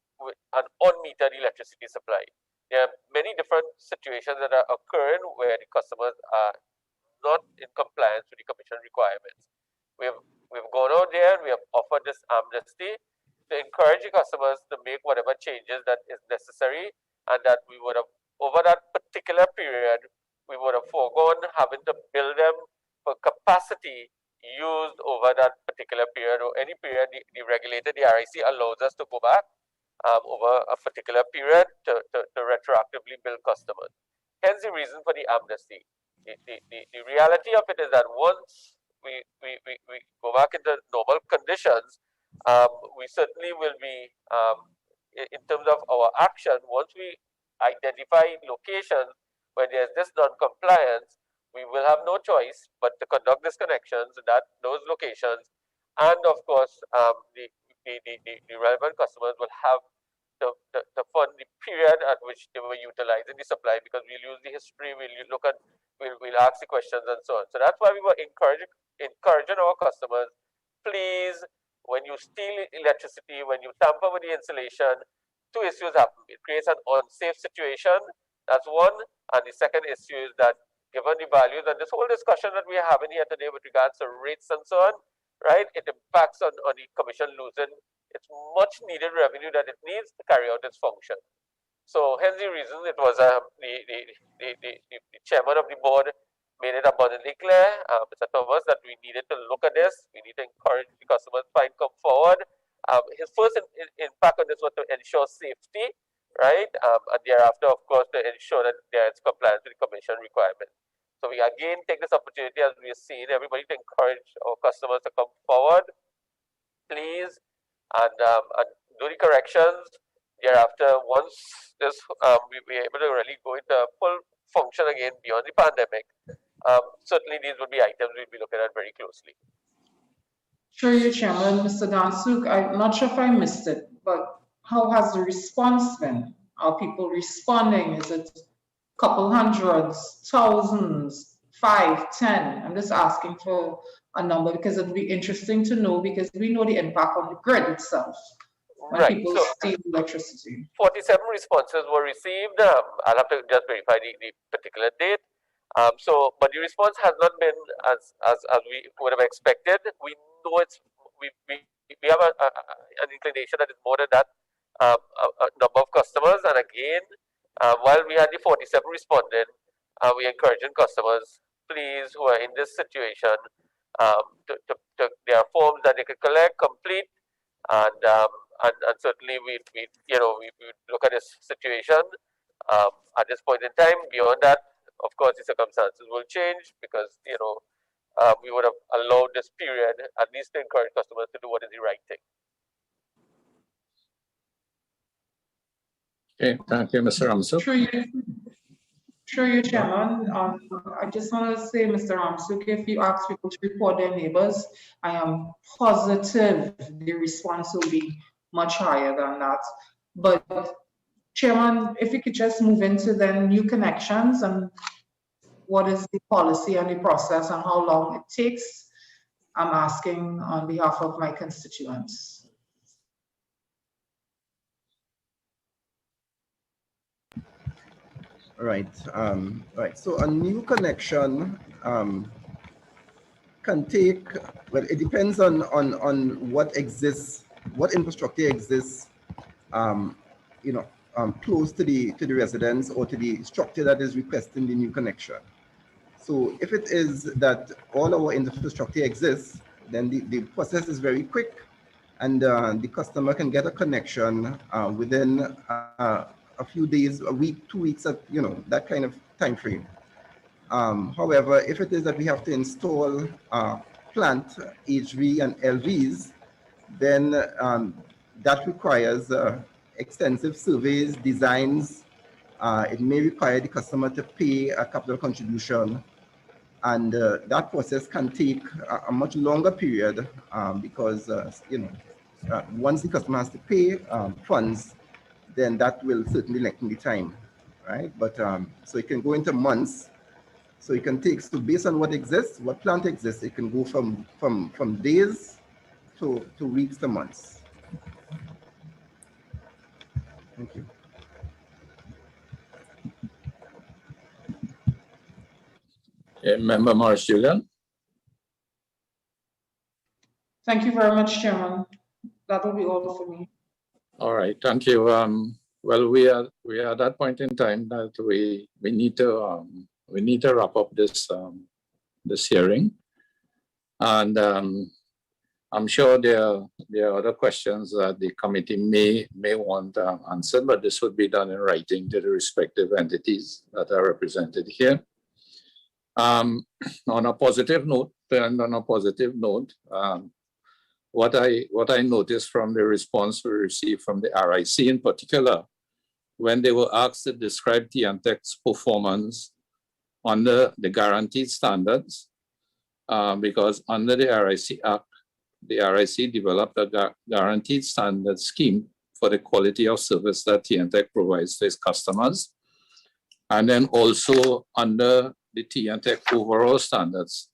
an unmetered electricity supply. There are many different situations that are occurring where the customers are not in compliance with the commission requirements. We've gone out there, we have offered this amnesty to encourage the customers to make whatever changes that is necessary, and that we would have, over that particular period, we would have foregone having to bill them for capacity used over that particular period, or any period the regulator, the RIC, allows us to go back over a particular period to retroactively bill customers. Hence the reason for the amnesty. The reality of it is that once we go back into normal conditions, we certainly will be, in terms of our action, once we identify locations where there's this non-compliance, we will have no choice but to conduct disconnections at those locations, and of course, the relevant customers will have the fund the period at which they were utilizing the supply, because we'll use the history, we'll ask the questions and so on. So that's why we were encouraging our customers, please, when you steal electricity, when you tamper with the insulation, two issues happen. It creates an unsafe situation. That's one. And the second issue is that given the values and this whole discussion that we are having here today with regards to rates and so on, right, it impacts on the commission losing its much needed revenue that it needs to carry out its function. So hence the reason it was the chairman of the board made it abundantly clear, Mr. Thomas, that we needed to look at this. We need to encourage the customers to come forward. His first impact on this was to ensure safety, right? And thereafter, of course, to ensure that there is compliance with the commission requirements. So we again take this opportunity, as we have seen, everybody to encourage our customers to come forward, please, and do the corrections. Thereafter, once this we're able to really go into full function again beyond the pandemic, certainly these would be items we'll be looking at very closely. Sure, your Chairman, Mr. Dansuk, I'm not sure if I missed it, but how has the response been? Are people responding? Is it a couple hundreds, thousands, 5, 10? I'm just asking for a number because it would be interesting to know, because we know the impact on the grid itself when right. people steal electricity. 47 responses were received. I'll have to just verify the particular date. But the response has not been as we would have expected. We know we have an inclination that is more than that a number of customers. And again, while we had the 47 responding, we encouraging customers, please, who are in this situation, there are forms that they can collect, complete, and certainly we look at this situation at this point in time. Beyond that, of course, the circumstances will change, because we would have allowed this period at least to encourage customers to do what is the right thing. Okay, thank you, Mr. Ramsuk. Sure, your Chairman. I just want to say, Mr. Ramsuk, if you ask people to report their neighbors, I am positive the response will be much higher than that. But Chairman, if you could just move into the new connections and what is the policy and the process and how long it takes, I'm asking on behalf of my constituents. Right. Right. So a new connection can take, well, it depends on what exists, what infrastructure exists, close to the residence or to the structure that is requesting the new connection. So if it is that all our infrastructure exists, then the process is very quick, and the customer can get a connection within a few days, a week, 2 weeks, that kind of time frame. However, if it is that we have to install plant HV and LVs, then that requires extensive surveys, designs. It may require the customer to pay a capital contribution, and that process can take a much longer period because once the customer has to pay funds, then that will certainly lengthen the time, right? But so it can go into months. So it can take, so based on what exists, what plant exists, it can go from days to weeks to months. Thank you. Member Morris Julian. Thank you very much, Chairman. That will be all for me. All right, thank you. Well, we are at that point in time that we need to wrap up this this hearing, and I'm sure there are other questions that the committee may want answered, but this would be done in writing to the respective entities that are represented here. On a positive note, what I noticed from the response we received from the RIC in particular, when they were asked to describe T&TEC's performance under the guaranteed standards, because under the RIC Act, the RIC developed a guaranteed standard scheme for the quality of service that T&TEC provides to its customers. And then also under the T&TEC overall standards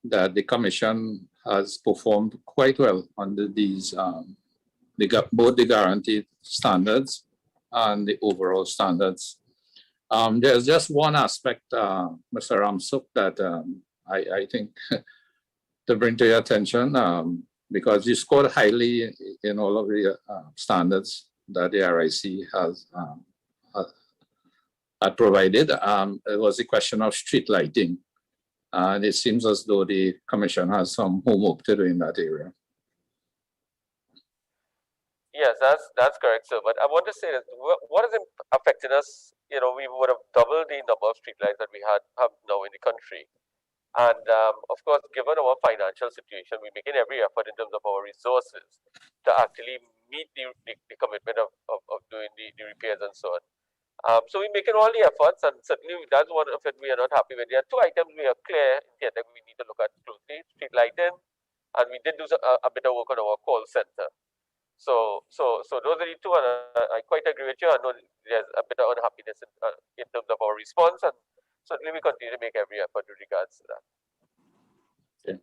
that the Commission has performed quite well under these, both the guaranteed standards and the overall standards. There's just one aspect, Mr. Ramsuk, that I think to bring to your attention, because you scored highly in all of the standards that the RIC has provided. It was a question of street lighting. And it seems as though the Commission has some homework to do in that area. Yes, that's correct, sir. But I want to say that what has affected us, you know, we would have doubled the number of streetlights that we have now in the country. And of course, given our financial situation, we're making every effort in terms of our resources to actually meet the commitment of doing the repairs and so on. So we're making all the efforts, and certainly that's one of it we are not happy with. There are two items we are clear that we need to look at closely: street lighting, and we did do a bit of work on our call center. So those are the two, and I quite agree with you. I know there's a bit of unhappiness in terms of our response, and certainly we continue to make every effort with regards to that. Okay.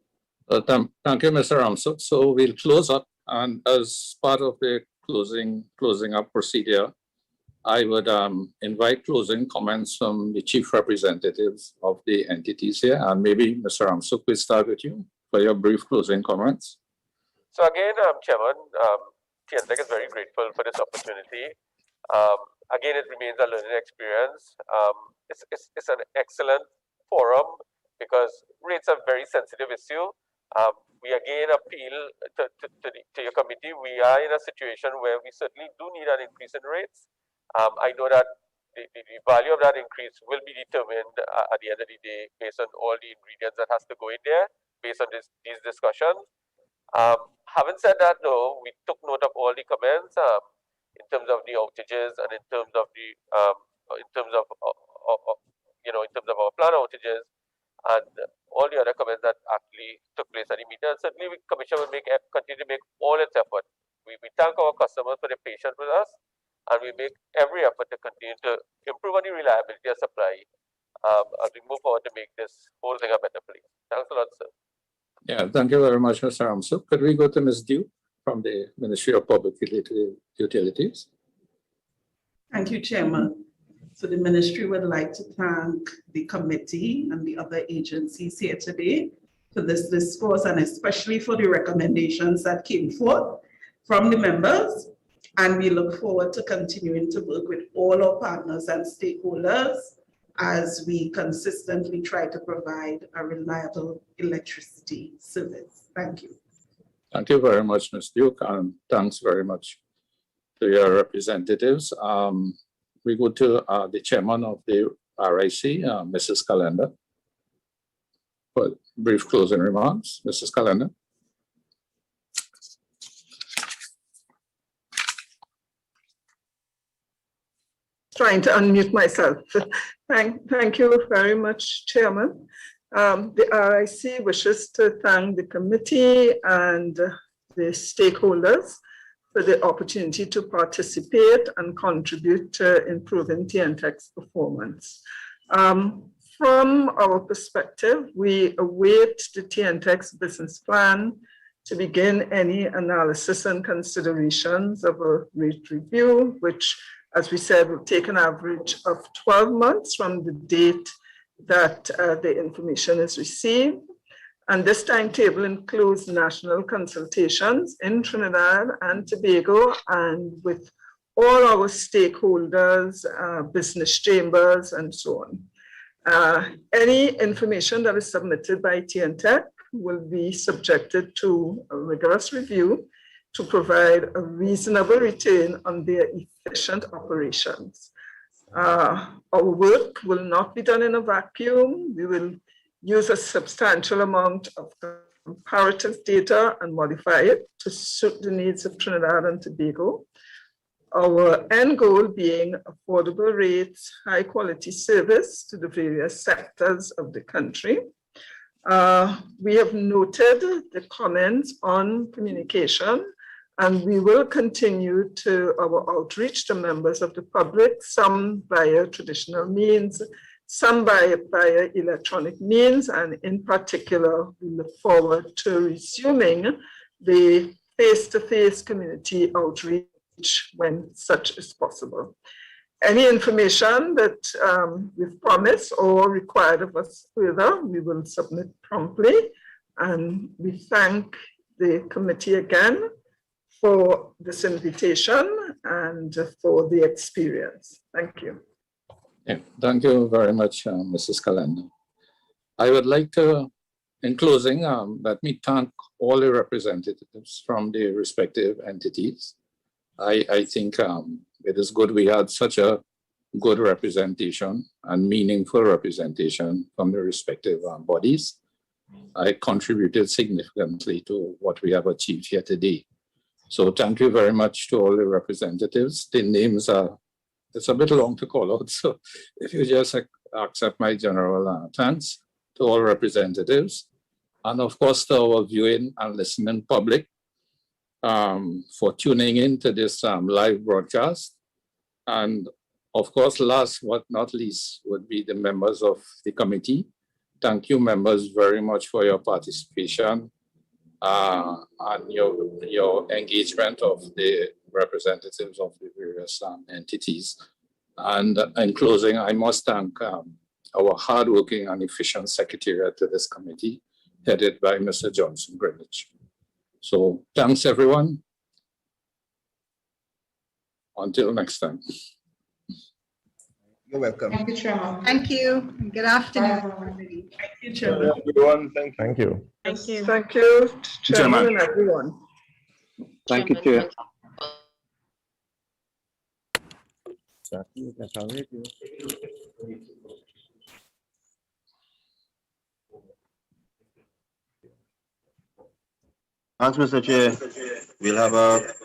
Thank you, Mr. Ramsuk. So we'll close up, and as part of the closing up procedure, I would invite closing comments from the chief representatives of the entities here, and maybe Mr. Ramsuk, we'll start with you for your brief closing comments. So again, Chairman, T&TEC is very grateful for this opportunity. Again, it remains a learning experience. It's an excellent forum because rates are a very sensitive issue. We again appeal to your committee. We are in a situation where we certainly do need an increase in rates. I know that the value of that increase will be determined at the end of the day based on all the ingredients that has to go in there, based on these discussions. Having said that, though, we took note of all the comments in terms of the outages and in terms of the in terms of our plan outages and all the other comments that actually took place at the meeting. And certainly, the Commission will continue to make all its effort. We thank our customers for their patience with us, and we make every effort to continue to improve on the reliability of supply as we move forward to make this whole thing a better place. Thanks a lot, sir. Yeah, thank you very much, Mr. Ramsuk. Could we go to Ms. Dew from the Ministry of Public Utilities? Thank you, Chairman. So the Ministry would like to thank the committee and the other agencies here today for this discourse, and especially for the recommendations that came forth from the members. And we look forward to continuing to work with all our partners and stakeholders as we consistently try to provide a reliable electricity service. Thank you. Thank you very much, Ms. Duke, and thanks very much to your representatives. We go to the chairman of the RIC, Mrs. Calendar, for brief closing remarks. Mrs. Calendar. Trying to unmute myself. Thank you very much, Chairman. The RIC wishes to thank the committee and the stakeholders for the opportunity to participate and contribute to improving T&TEC's performance. From our perspective, we await the T&TEC's business plan to begin any analysis and considerations of a rate review, which, as we said, will take an average of 12 months from the date that the information is received. And this timetable includes national consultations in Trinidad and Tobago and with all our stakeholders, business chambers, and so on. Any information that is submitted by T&TEC will be subjected to a rigorous review to provide a reasonable return on their efficient operations. Our work will not be done in a vacuum. We will use a substantial amount of comparative data and modify it to suit the needs of Trinidad and Tobago. Our end goal being affordable rates, high quality service to the various sectors of the country. We have noted the comments on communication, and we will continue to our outreach to members of the public, some via traditional means, some via electronic means, and in particular, we look forward to resuming the face-to-face community outreach when such is possible. Any information that we've promised or required of us further, we will submit promptly. And we thank the committee again for this invitation and for the experience. Thank you. Yeah, thank you very much, Mrs. Calendar. I would like to, in closing, let me thank all the representatives from the respective entities. I think it is good we had such a good representation and meaningful representation from the respective bodies. I contributed significantly to what we have achieved here today. So thank you very much to all the representatives. The names are, it's a bit long to call out, so if you just accept my general thanks to all representatives, and of course to our viewing and listening public for tuning in to this live broadcast. And of course, last but not least would be the members of the committee. Thank you, members, very much for your participation and your engagement of the representatives of the various entities. And in closing, I must thank our hardworking and efficient secretariat to this committee, headed by Mr. Johnson Greenwich. So thanks, everyone. Until next time. You're welcome. Thank you, Chairman. Thank you. Good afternoon. Thank you, Chairman. Everyone, thank you. Thank you. Thank you. Thank you, Chairman and everyone. Thank you, Chair. Thanks, Mr. Chair. We'll have a